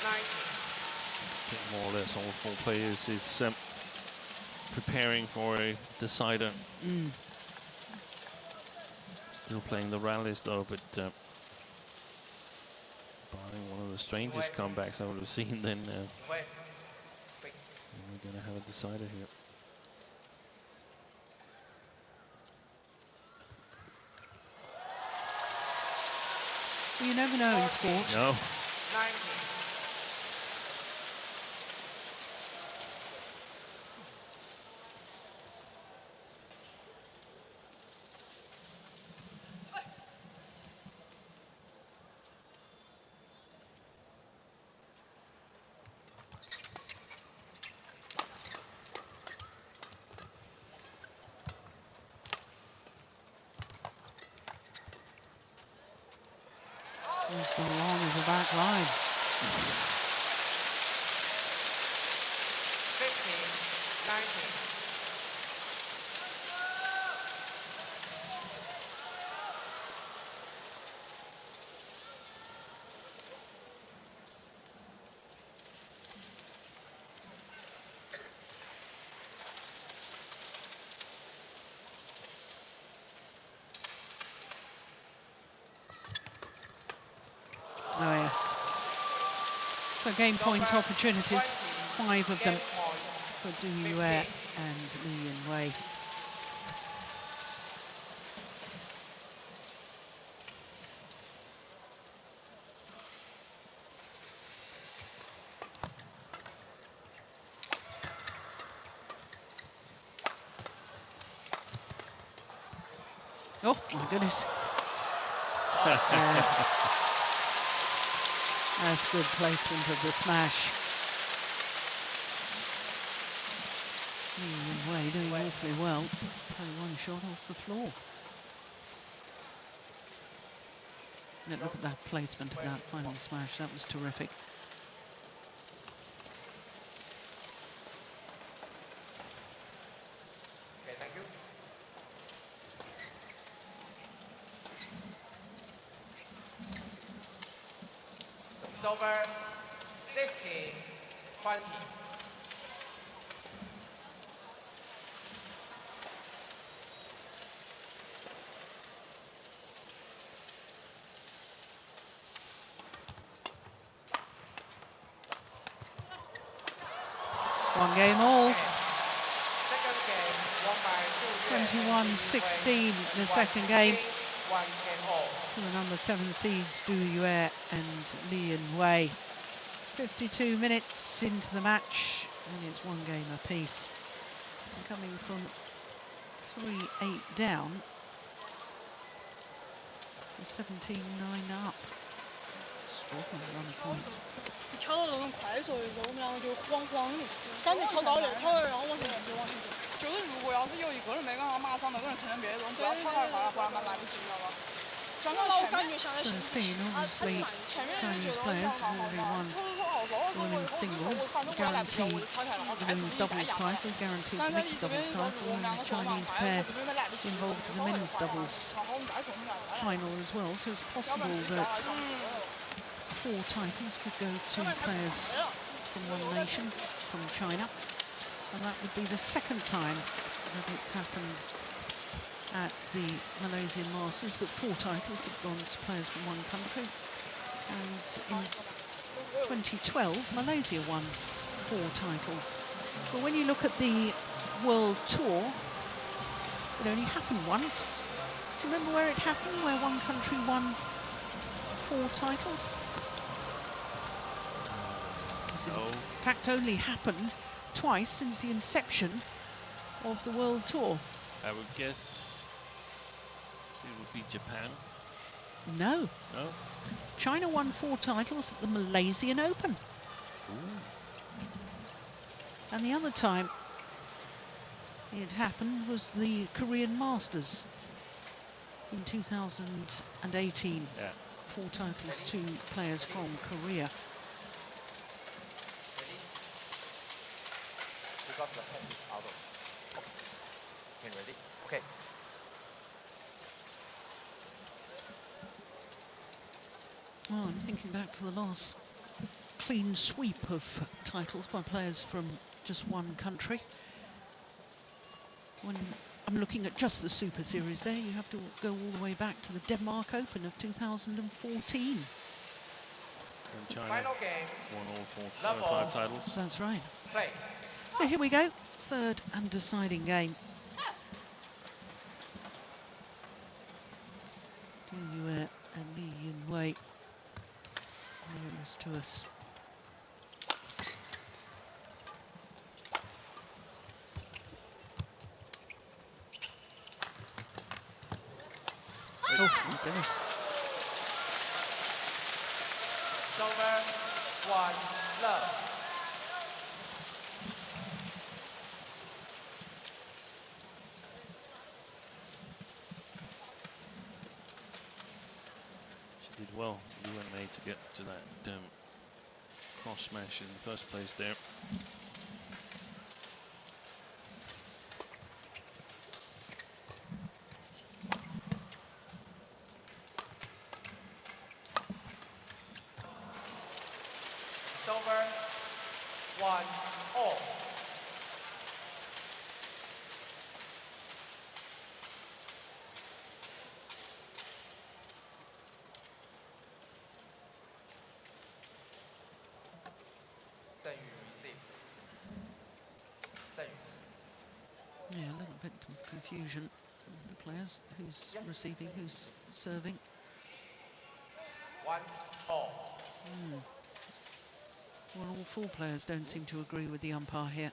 I think more or less all four players is preparing for a decider. Still playing the rallies though, but barring one of the strangest comebacks I would have seen, then we're going to have a decider here. Well, you never know in sport. No. 19. He's gone along with the back line. 15-19. Oh yes. So game point opportunities, 5 of them for Du Yue and Li Yinwei. Oh my goodness. That's good placement of the smash. Li Yinwei doing awfully well. Play one shot off the floor. And look at that placement of that final smash. That was terrific. Okay, thank you. So it's over. 16-20. One game all. Second game, won by 21-16 the second game. 1 game all. To the number 7 seeds Du Yue and Li Yinwei. 52 minutes into the match, And it's one game apiece. And coming from 3-8 down to 17-9 up. Extraordinary run of points. 你跳到那种快速的时候，我们两个就慌慌的，赶紧跳高点，跳到然后往前挤，往前挤。就是如果要是有一个人没干好，马上那个人承认别人，不要跑快，不然慢慢的挤，知道吧？像我老感觉像在前面，obviously, Chinese players have already won women's singles, guaranteed the women's doubles title, guaranteed the mixed doubles title, and the Chinese pair involved in the men's doubles final as well. So it's possible that 4 titles could go to players from one nation, from China, and that would be the second time that it's happened at the Malaysian Masters, that 4 titles have gone to players from one country. And in 2012, Malaysia won 4 titles. But when you look at the World Tour, it only happened once. Do you remember where it happened, where one country won 4 titles? It's in fact only happened twice since the inception of the World Tour. I would guess it would be Japan. No. No? China won 4 titles at the Malaysian Open. Ooh. And the other time it happened was the Korean Masters in 2018. Yeah. 4 titles to players from Korea. Because the pen is out of. Okay, ready? Okay. Well, I'm thinking back to the last clean sweep of titles by players from just one country. When I'm looking at just the Super Series there, you have to go all the way back to the Denmark Open of 2014. And China Final game. won all 5 titles. That's right. Play. So here we go, third and deciding game. Du Yue and Li Yunwei nearest to us. Oh, my goodness. Silver, 1 love. She did well, Liu and Mei, to get to that cross smash in the first place there. Silver, 1 all. Zheng Yu receive. Zheng Yu. Yeah, a little bit of confusion. The players, who's receiving, who's serving. 1 all. Well, all 4 players don't seem to agree with the umpire here.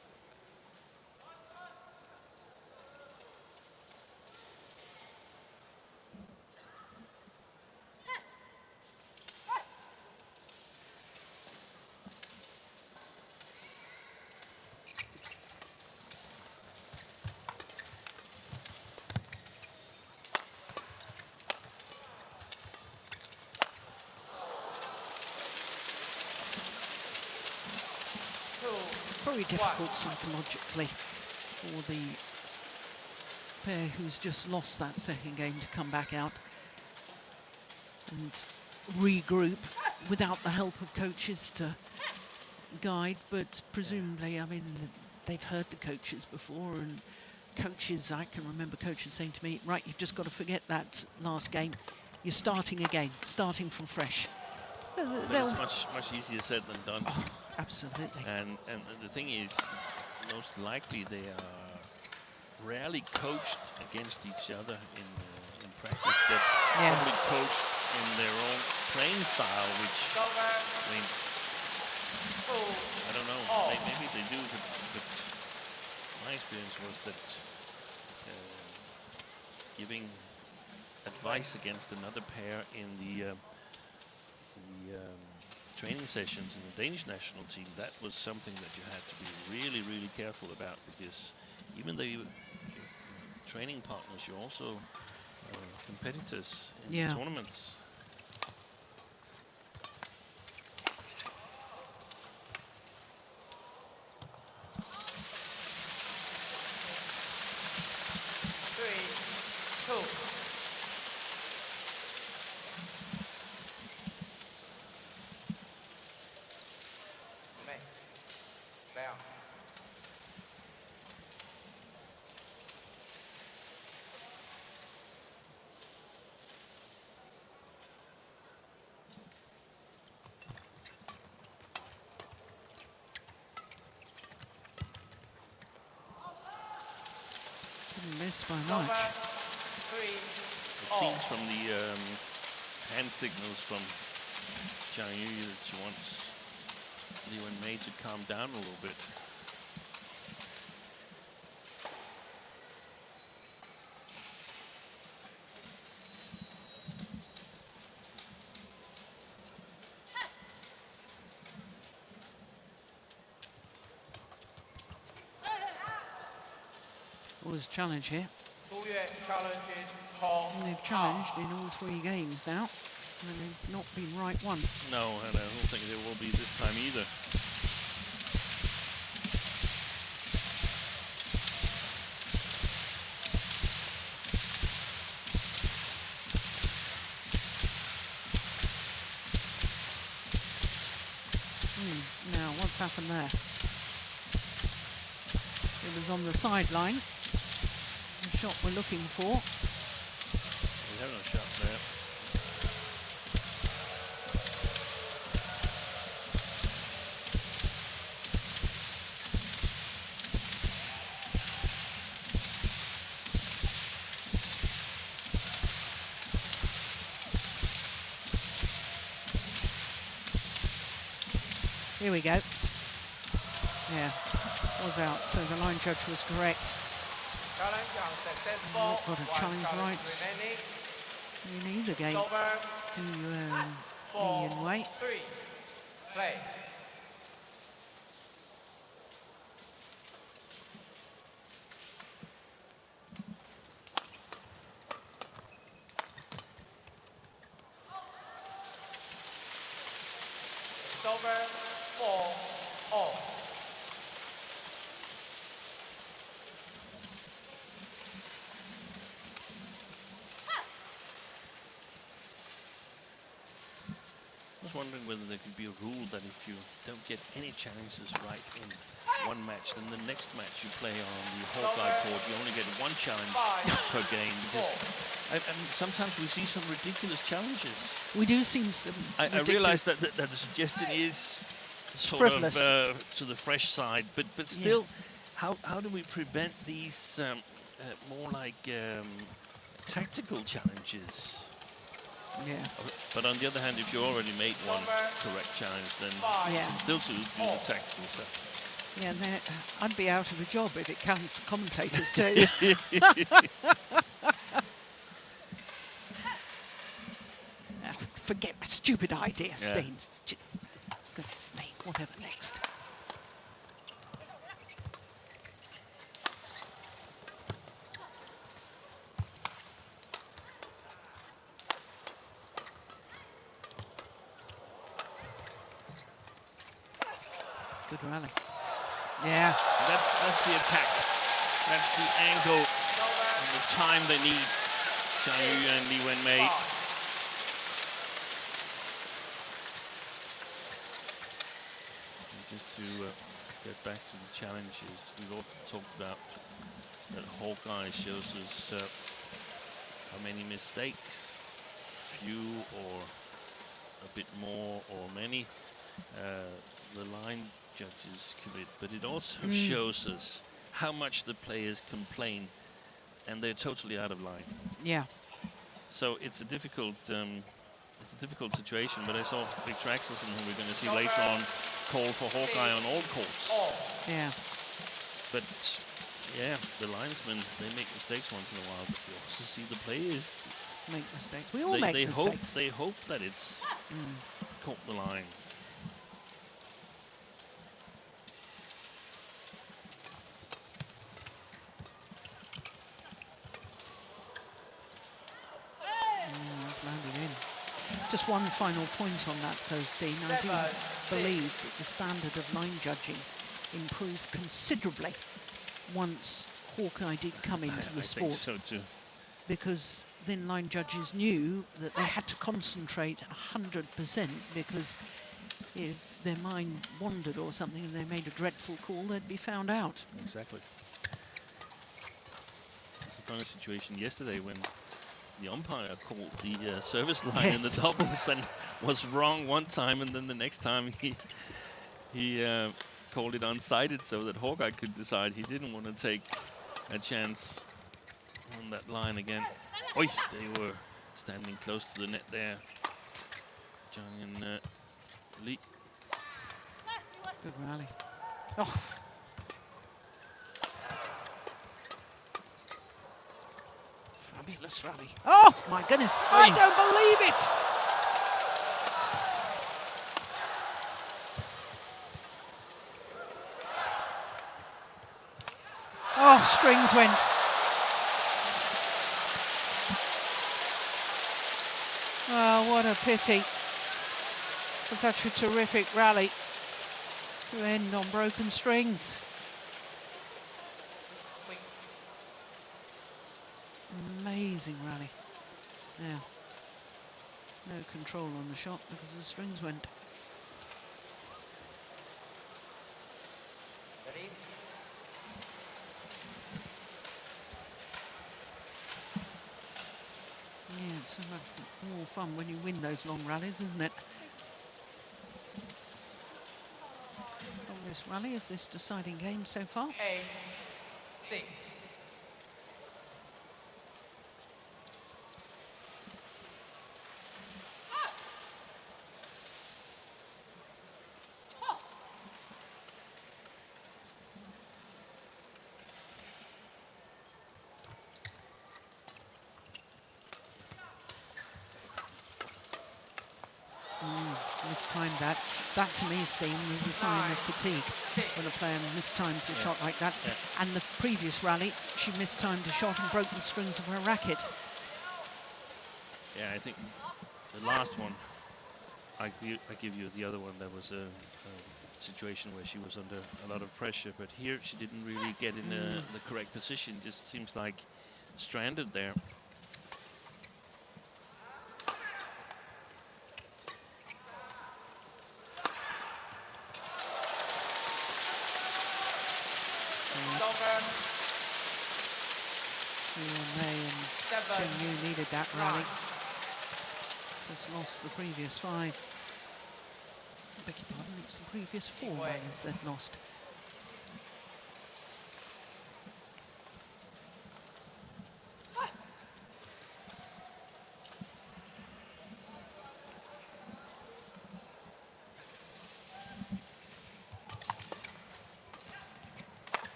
Very difficult psychologically for the pair who's just lost that second game to come back out and regroup without the help of coaches to guide. But presumably, I mean, they've heard the coaches before, and coaches, I can remember coaches saying to me, right, you've just got to forget that last game. You're starting again, starting from fresh. But it's much easier said than done. Oh, absolutely. And the thing is, most likely they are rarely coached against each other in practice. They're probably coached in their own playing style, which, I mean, I don't know, maybe they do my experience was that giving advice against another pair in the training sessions in the Danish national team, that was something that you had to be really, really careful about, because even though you training partners, you're also competitors in the tournaments. Missed by much. It seems from the hand signals from Zhang Yu that she wants Li Wenmei to calm down a little bit. Was a challenge here. And they've challenged in all 3 games now, and they've not been right once. No, and I don't think they will be this time either. Now, what's happened there? It was on the sideline. The shot we're looking for. We have no shot there. Here we go. Yeah, was out, so the line judge was correct. Not got a challenge rights in either game to Li Wenmei. Play. It's over 4-all. I was wondering whether there could be a rule that if you don't get any challenges right in one match, then the next match you play on the Hawkeye court, you only get 1 challenge per game. Because I mean, sometimes we see some ridiculous challenges. We do see some. I realize that the suggestion is sort frivolous. of to the fresh side, but still, how do we prevent these more like tactical challenges? Yeah. But on the other hand, if you already made one correct challenge, then you can still do the tactical stuff. Yeah, I'd be out of a job if it counts for commentators too. Forget that stupid idea, Steen. Goodness me, whatever next. Good rally. Yeah. That's the attack. That's the angle and the time they need, Zhang Yu and Li Wenmei. Just to get back to the challenges, we've often talked about that Hawkeye shows us how many mistakes, few or a bit more or many, the line judges commit, but it also shows us how much the players complain and they're totally out of line. Yeah. So it's a difficult situation, but I saw Victor Axelsen, who we're going to see later on, call for Hawkeye on all courts. Yeah. But Yeah, the linesmen, they make mistakes once in a while, but you also see the players. Make mistakes. We all make mistakes. They hope that it's caught the line. That's landed in. Just one final point on that, though, Steen. I do believe that the standard of line judging improved considerably once Hawkeye did come into the sport. I think so too. Because then line judges knew that they had to concentrate 100%, because if their mind wandered or something and they made a dreadful call, they'd be found out. Exactly. It's a funny situation yesterday when the umpire called the service line in the doubles and was wrong one time, and then the next time he called it unsighted so that Hawkeye could decide he didn't want to take a chance on that line again. Oi, they were standing close to the net there. Zhang and Li. Good rally. Oh. Fabulous rally. Oh, my goodness. Oi. I don't believe it. Oh, strings went. Oh, what a pity for such a terrific rally to end on broken strings. Amazing rally. Now, no control on the shot because the strings went. Yeah, it's so much more fun when you win those long rallies, isn't it? Longest rally of this deciding game so far. 8-6. Mistimed that. That to me, Steen, is a sign of fatigue when a player mistimes a shot like that. Yeah. And the previous rally, she mistimed a shot and broke the strings of her racket. Yeah, I think the last one, I give you the other one. There was a situation where she was under a lot of pressure, but here she didn't really get in the correct position. Just seems like stranded there. Zheng needed that rally. Just lost the previous 5. I beg your pardon, it was the previous 4 rallies they'd lost.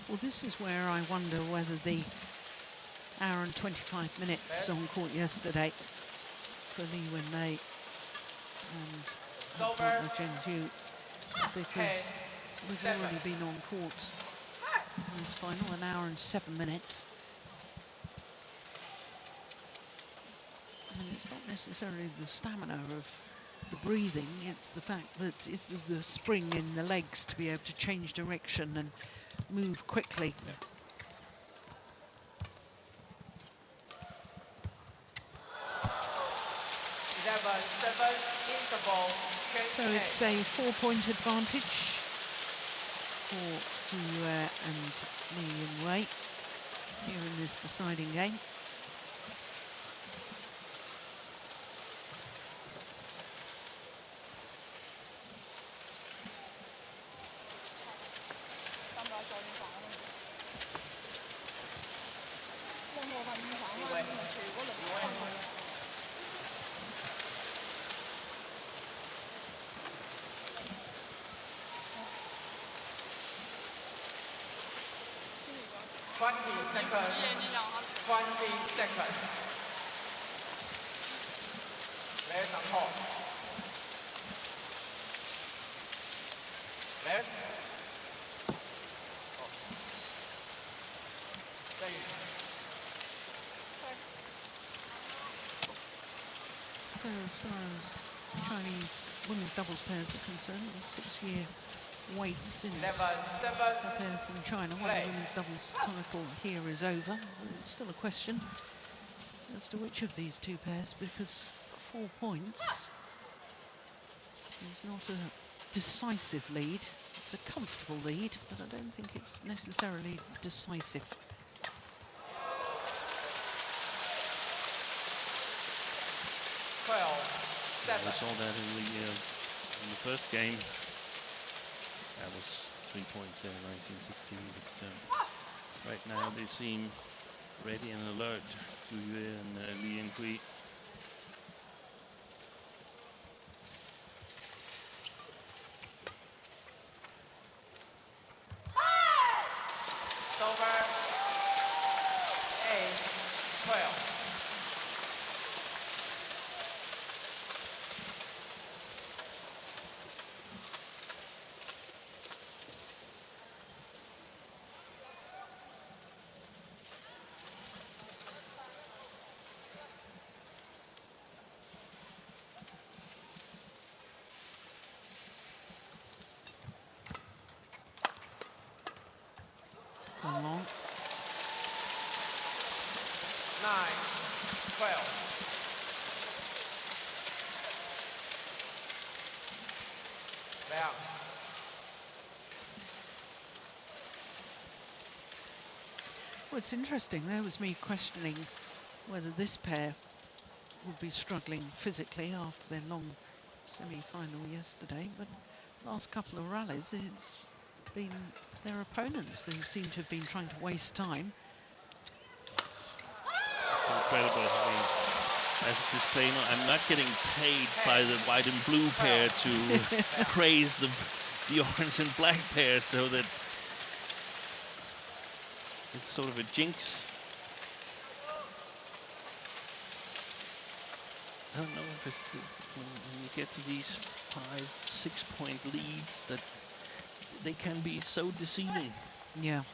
Well, this is where I wonder whether the hour and 25 minutes on court yesterday for Li Wenmei and partner Zheng, because we've already been on court in this final, an hour and 7 minutes. And it's not necessarily the stamina of the breathing, it's the fact that it's the spring in the legs to be able to change direction and move quickly. Yeah. So it's a 4-point advantage for Du and play here in this deciding game. There's a call. There's. So as far as Chinese women's doubles pairs are concerned, the 6-year wait since a pair from China won the women's doubles title here is over. And it's still a question as to which of these two pairs, because 4 points is not a decisive lead. It's a comfortable lead, but I don't think it's necessarily decisive. We saw that in the first game. That was 3 points there in 1916. But right now they seem ready and alert. Du Yue and Li Yinghui. Long. 9, 12. Well, it's interesting. There was me questioning whether this pair would be struggling physically after their long semi-final yesterday, but last couple of rallies, it's been their opponents who seem to have been trying to waste time. It's incredible. I mean, as a disclaimer, I'm not getting paid by the white and blue pair to praise the orange and black pair, so that it's sort of a jinx. I don't know if it's when you get to these 5-6 point leads that they can be so deceiving. Yeah.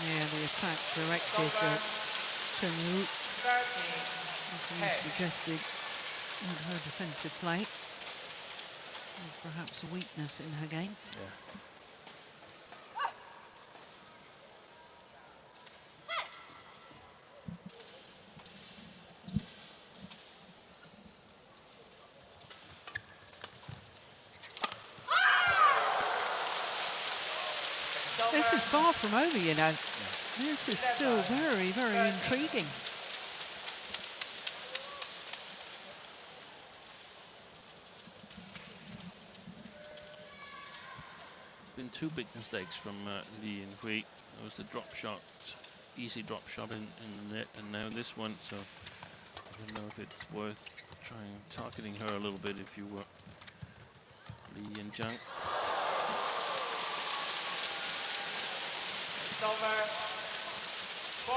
Yeah, the attack directed at Chen Yu, as you suggested, with her defensive play. And perhaps a weakness in her game. Yeah. This is far from over, you know. This is still very, very intriguing. Been two big mistakes from Li Yinghui. There was a drop shot, easy drop shot in the net, and now this one. So I don't know if it's worth targeting her a little bit if you were Li Yingzhang. It's over 14-11.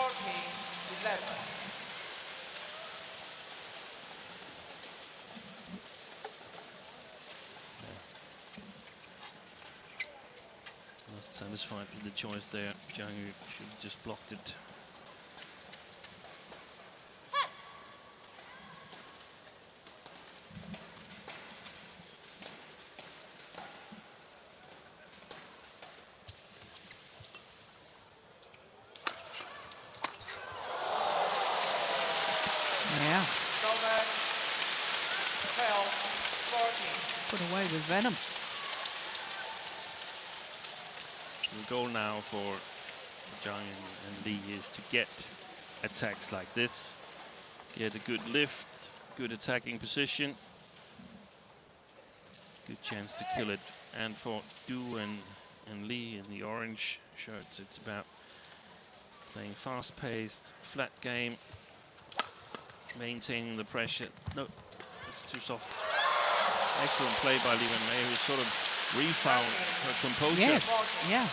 Not satisfied with the choice there. Zhang Yu should have just blocked it. with venom. So the goal now for Zhang and Li is to get attacks like this, get a good lift, good attacking position, good chance to kill it. And for Du and Li in the orange shirts, it's about playing fast-paced, flat game, maintaining the pressure. No, it's too soft. Excellent play by Li Wenmei, who sort of refound her composure. Yes, yeah.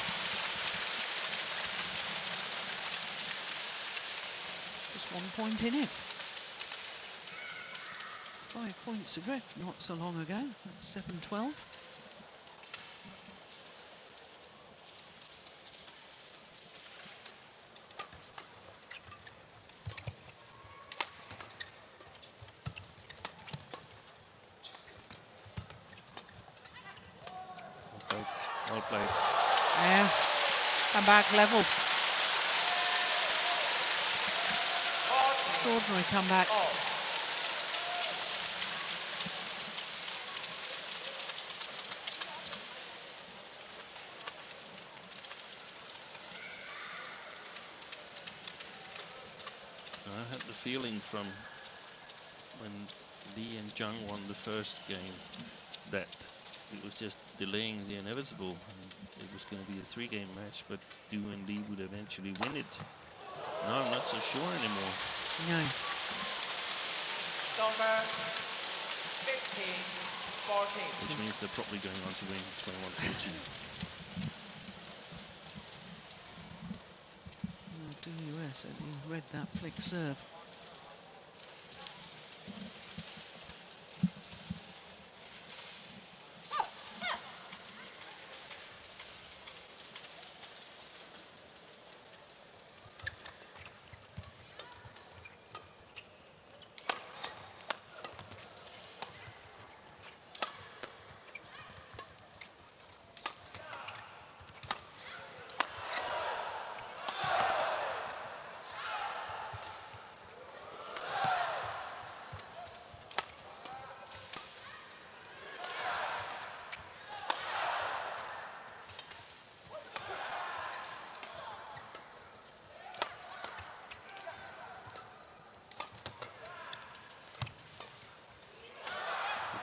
Just 1 point in it. 5 points adrift not so long ago. That's 7-12. Well played. Yeah, come back level. Extraordinary comeback. I had the feeling from when Li and Zhang won the first game that it was just delaying the inevitable. And it was going to be a 3-game match, but Du and Li would eventually win it. Now I'm not so sure anymore. No. Silver 15-14. Which means they're probably going on to win 21-14. DUS only read that flick serve.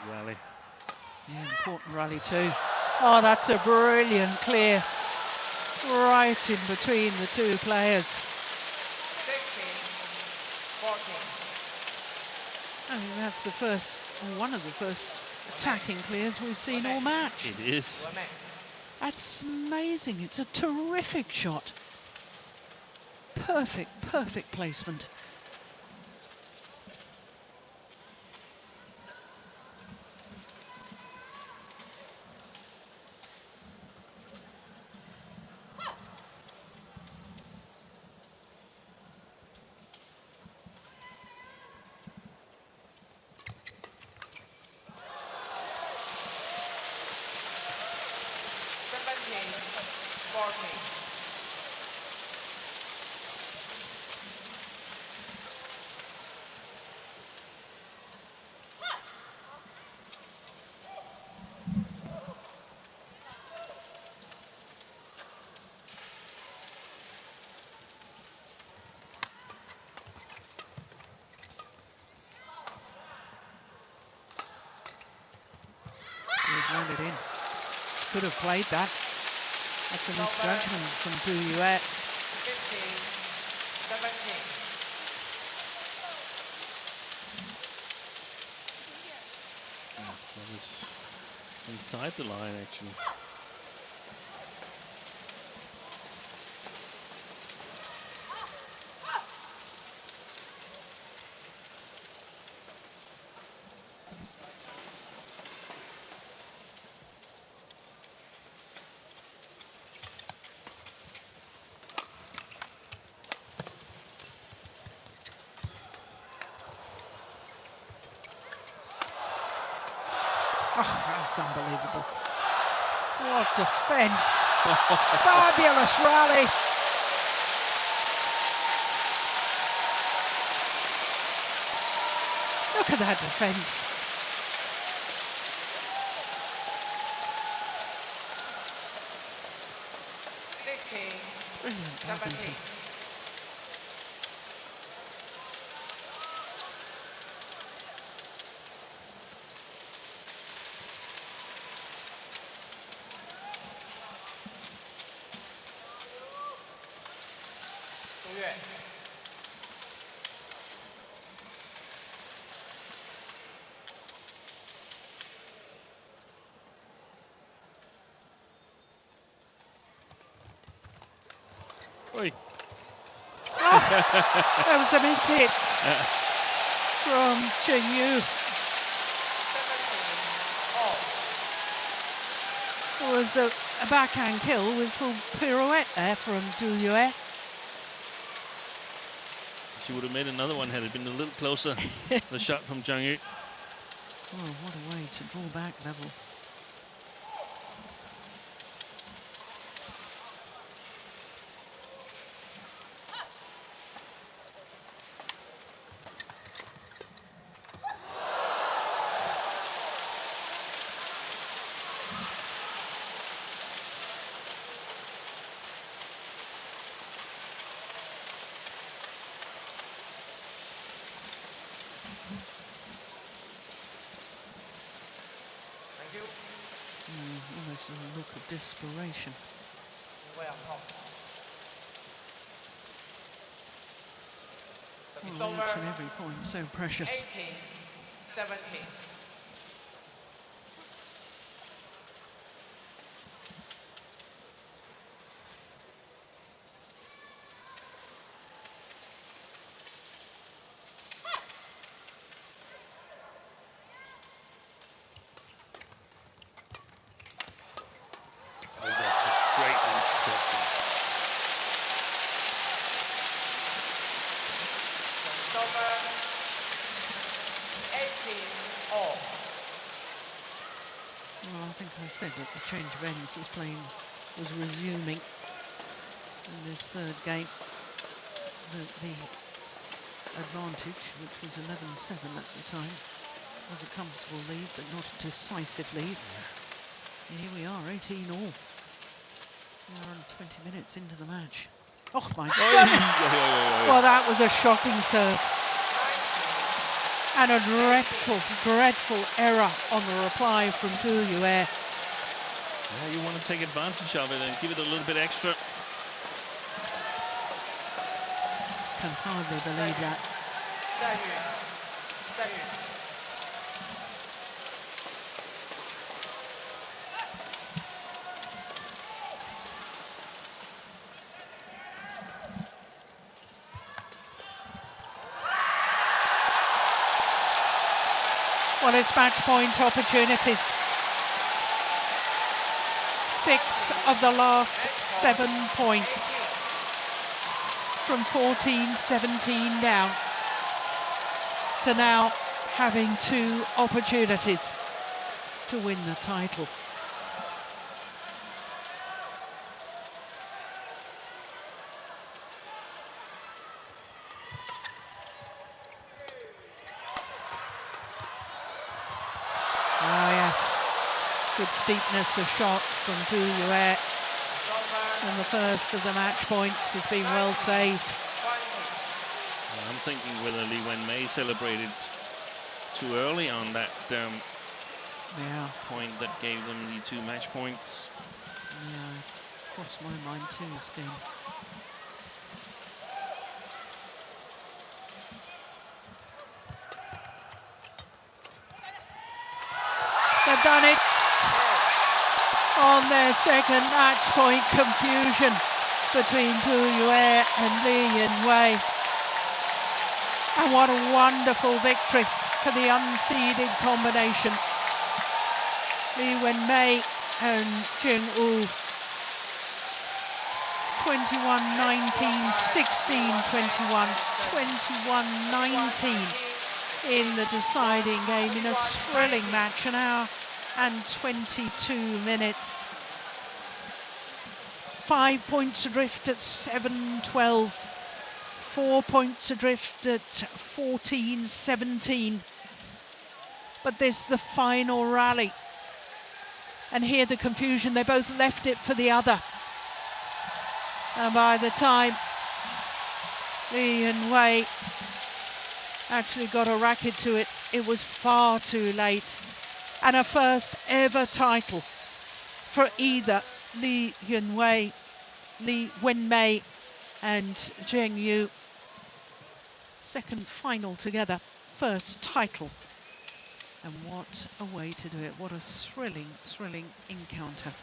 Rally. Yeah, important rally too. Oh, that's a brilliant clear. Right in between the two players. 16-14. I think that's the first, or one of the first attacking clears we've seen all match. It is. That's amazing. It's a terrific shot. Perfect, perfect placement. He's rounded in. Could have played that. That's a misjudgment from BWF. 15-17. That was inside the line, actually. Oh, that's unbelievable. What defence. Fabulous rally. Look at that defence. Brilliant 17. badminton. Oi. That was a miss hit from Zheng Yu. 17 all. It was a backhand kill with full pirouette there from Du Yue. She would have made another one had it been a little closer. The shot from Zheng Yu. Oh, what a way to draw back level. Thank you. Almost a look of desperation. Way up top. Service Oh, each and over. every point so precious. 18 17. Oh, that's a great interception. Service over. 18 all. Well, I think I said that the change of ends as playing was resuming in this third game. The advantage, which was 11-7 at the time, was a comfortable lead, but not a decisive lead. And here we are, 18 all. We are on 20 minutes into the match. Oh my goodness! Well, that was a shocking serve. And a dreadful, dreadful error on the reply from Du Yue. Yeah, you want to take advantage of it and give it a little bit extra. Can hardly believe that. 再遇，再遇。 Well, it's match point opportunities. 6 of the last 7 points from 14-17 down to now having 2 opportunities to win the title. Ah, yes. Good steepness of shot from Du Yue. And the first of the match points has been well saved. I'm thinking whether Li Wenmei celebrated too early on that Yeah, point that gave them the 2 match points. yeah. Crossed my mind too, Steen. They've done it on their second match point. Confusion between Du Yue and Li Wenmei. And what a wonderful victory for the unseeded combination. Li Wenmei and Jing Wu. 21-19, 16-21, 21-19 in the deciding game in a thrilling match, an hour and 22 minutes. 5 points adrift at 7-12, 4 points adrift at 14-17. But this the final rally. And here the confusion, they both left it for the other. And by the time Li Yunhui actually got a racket to it, it was far too late. And a first ever title for either Li Yunhui, Li Wenmei and Zheng Yu. Second final together, first title. And what a way to do it. What a thrilling, thrilling encounter.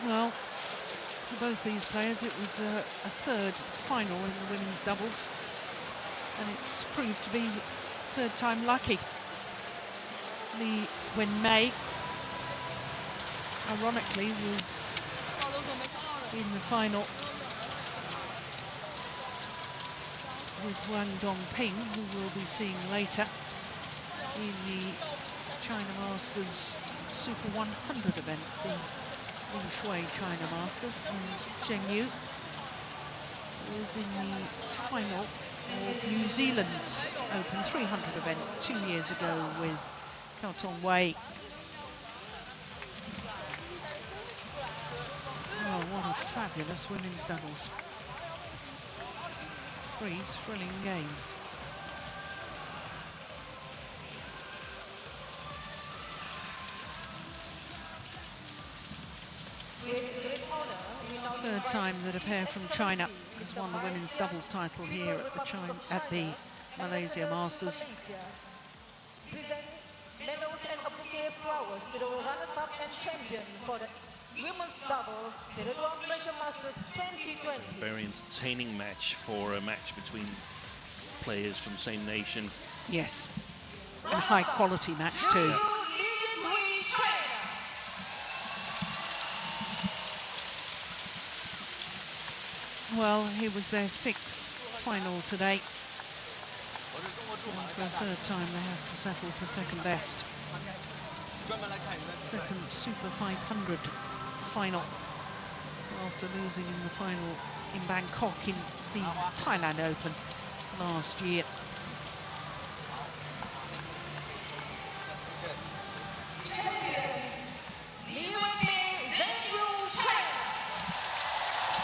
Well, for both these players, it was a third final in the women's doubles. And it's proved to be third time lucky. Li Wenmei, ironically, was in the final with Wang Dongping, who we'll be seeing later in the China Masters Super 100 event, the Ling Shui China Masters. And Zheng Yu was in the final of New Zealand's Open 300 event 2 years ago with Cao Tongwei. Oh, what a fabulous women's doubles. 3 thrilling games. Third time that a pair from China has won the women's doubles title here at the Malaysia Masters. Present medals and a bouquet of flowers to the runners-up and champion for the women's double, the Malaysia Masters 2020. Very entertaining match for a match between players from the same nation. Yes, and a high quality match too. Well, he was their 6th final today. And for a third time they have to settle for second best. Second Super 500 final after losing in the final in Bangkok in the Thailand Open last year.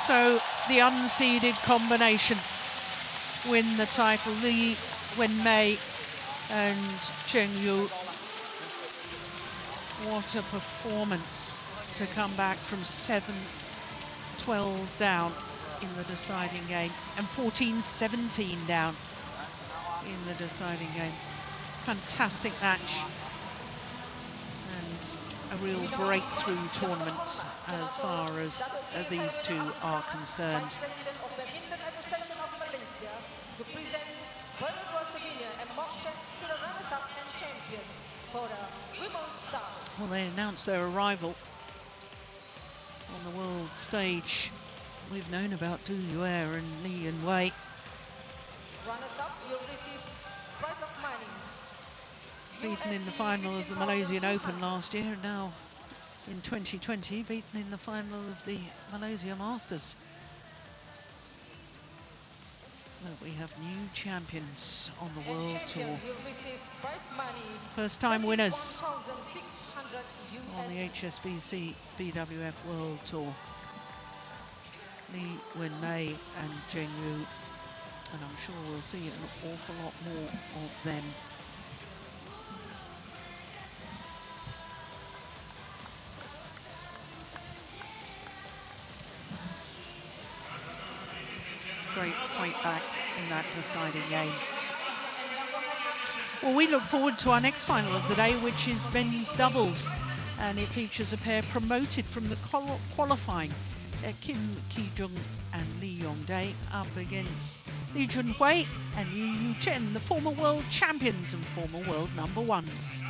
So the unseeded combination win the title. Li Wenmei and Zheng Yu. What a performance to come back from 7-12 down in the deciding game and 14-17 down in the deciding game. Fantastic match and a real breakthrough tournament as far as these two are concerned. Well, they announced their arrival on the world stage. We've known about Du Yue and Li Yunhui. Runners-up, you'll receive prize of money. Beaten in the final of the Malaysian Open last year, and now in 2020 beaten in the final of the Malaysia Masters. But we have new champions on the World Tour. First time winners on the HSBC BWF World Tour. Li Wenmei and Zheng Yu, and I'm sure we'll see an awful lot more of them. Great fight back in that deciding game. Well, we look forward to our next final of the day, which is men's doubles, and it features a pair promoted from the qualifying. Kim Ki-jung and Lee Yong-dae up against Li Junhui and Yu Chen, the former world champions and former world #1s.